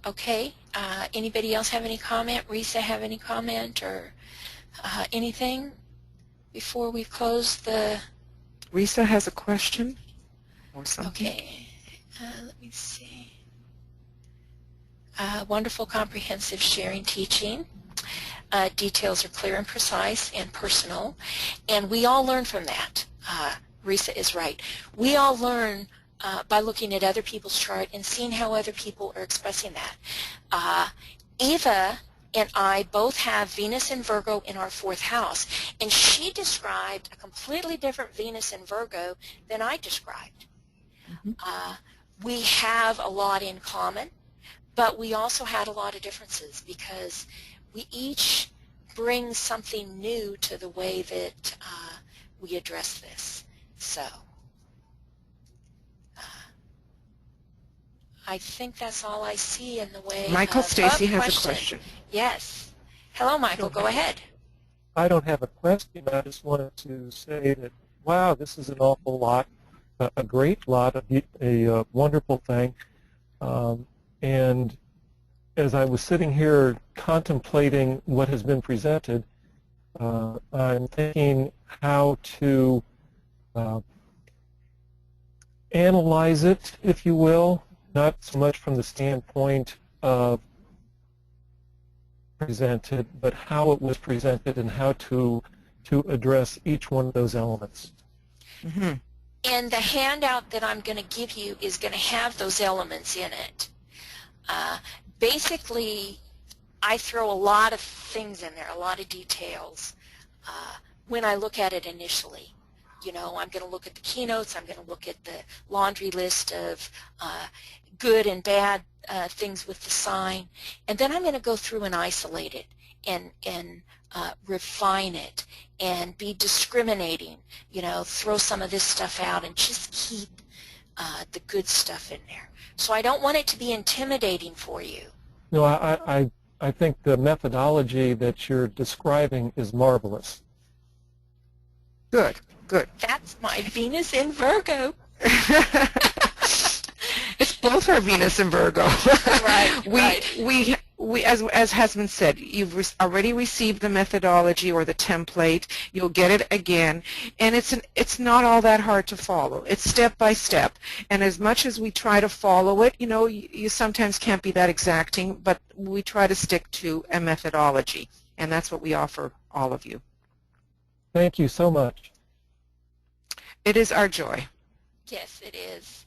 Okay. Anybody else have any comment? Risa have any comment or anything before we close the... Risa has a question or something. Okay. Let me see. Wonderful, comprehensive sharing teaching. Details are clear and precise and personal, and we all learn from that. Risa is right. We all learn by looking at other people's chart and seeing how other people are expressing that. Eva and I both have Venus in Virgo in our 4th house, and she described a completely different Venus in Virgo than I described. Mm-hmm. We have a lot in common, but we also had a lot of differences, because we each bring something new to the way that we address this. So I think that's all I see in the way Michael of Stacy has a question. Yes. Hello, Michael. Go ahead. I don't have a question. I just wanted to say that, wow, this is an awful lot, a great lot, a wonderful thing. And as I was sitting here contemplating what has been presented, I'm thinking how to analyze it, if you will, not so much from the standpoint of presented, but how it was presented and how to address each one of those elements. Mm-hmm. And the handout that I'm going to give you is going to have those elements in it. Basically, I throw a lot of things in there, a lot of details when I look at it initially. You know, I'm going to look at the keynotes, I'm going to look at the laundry list of good and bad things with the sign, and then I'm going to go through and isolate it and refine it and be discriminating, you know, throw some of this stuff out and just keep the good stuff in there. So I don't want it to be intimidating for you. No, I think the methodology that you're describing is marvelous. Good, good. That's my Venus in Virgo. It's both our Venus and Virgo. Right, we as has been said, you've already received the methodology or the template. You'll get it again, and it's not all that hard to follow. It's step by step, and as much as we try to follow it, you know, you sometimes can't be that exacting, but we try to stick to a methodology, and that's what we offer all of you. Thank you so much. It is our joy. Yes, it is.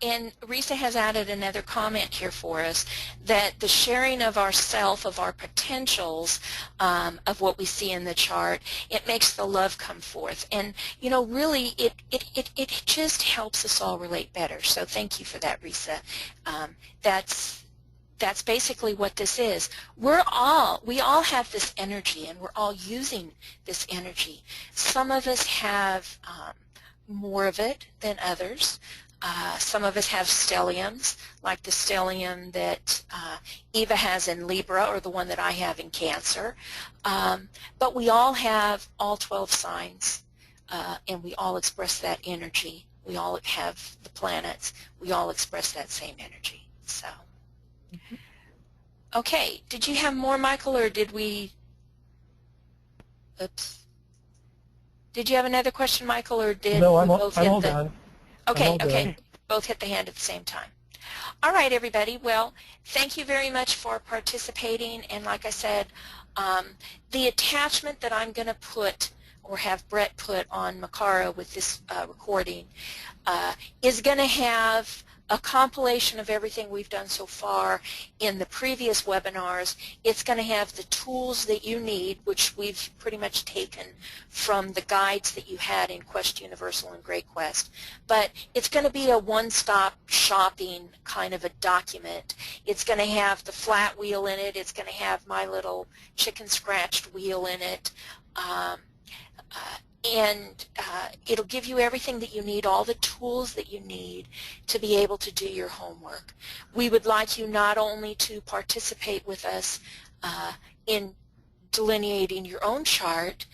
And Risa has added another comment here for us, that the sharing of ourself, of our potentials, of what we see in the chart, it makes the love come forth. And, you know, really, it just helps us all relate better. So thank you for that, Risa. That's basically what this is. We all have this energy, and we're all using this energy. Some of us have more of it than others. Some of us have stelliums, like the stellium that Eva has in Libra, or the one that I have in Cancer. But we all have all 12 signs, and we all express that energy. We all have the planets. We all express that same energy. So, okay. Did you have more, Michael, or did we? Oops. Did you have another question, Michael, or did No, we I'm both hit all the? done. Okay, okay. Both hit the hand at the same time. All right, everybody. Well, thank you very much for participating. And like I said, the attachment that I'm going to put, or have Brett put on Makara with this recording, is going to have a compilation of everything we've done so far in the previous webinars. It's going to have the tools that you need, which we've pretty much taken from the guides that you had in Quest Universal and Great Quest. But it's going to be a one-stop shopping kind of a document. It's going to have the flat wheel in it. It's going to have my little chicken scratched wheel in it. And it'll give you everything that you need, all the tools that you need to be able to do your homework. We would like you not only to participate with us in delineating your own chart,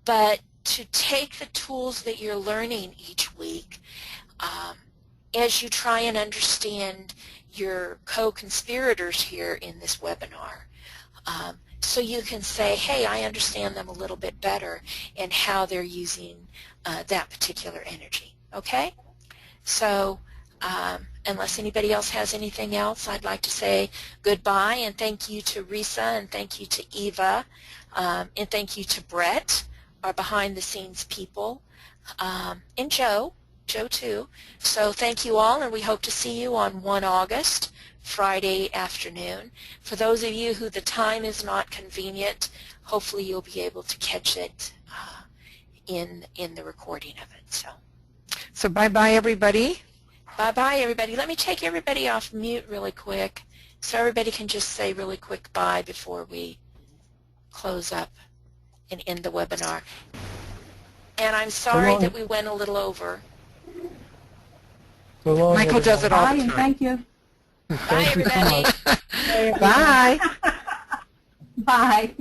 but to take the tools that you're learning each week as you try and understand your co-conspirators here in this webinar. So you can say, hey, I understand them a little bit better and how they're using that particular energy. Okay? So unless anybody else has anything else, I'd like to say goodbye and thank you to Risa and thank you to Eva and thank you to Brett, our behind-the-scenes people, and Joe too. So thank you all, and we hope to see you on 1 August. Friday afternoon. For those of you who the time is not convenient, hopefully you'll be able to catch it in the recording of it. So bye-bye, everybody. Bye-bye, everybody. Let me take everybody off mute really quick so everybody can just say really quick bye before we close up and end the webinar. And I'm sorry that we went a little over. So long, Michael does it all the Bye, time. and thank you. Bye, everybody. Bye. Bye.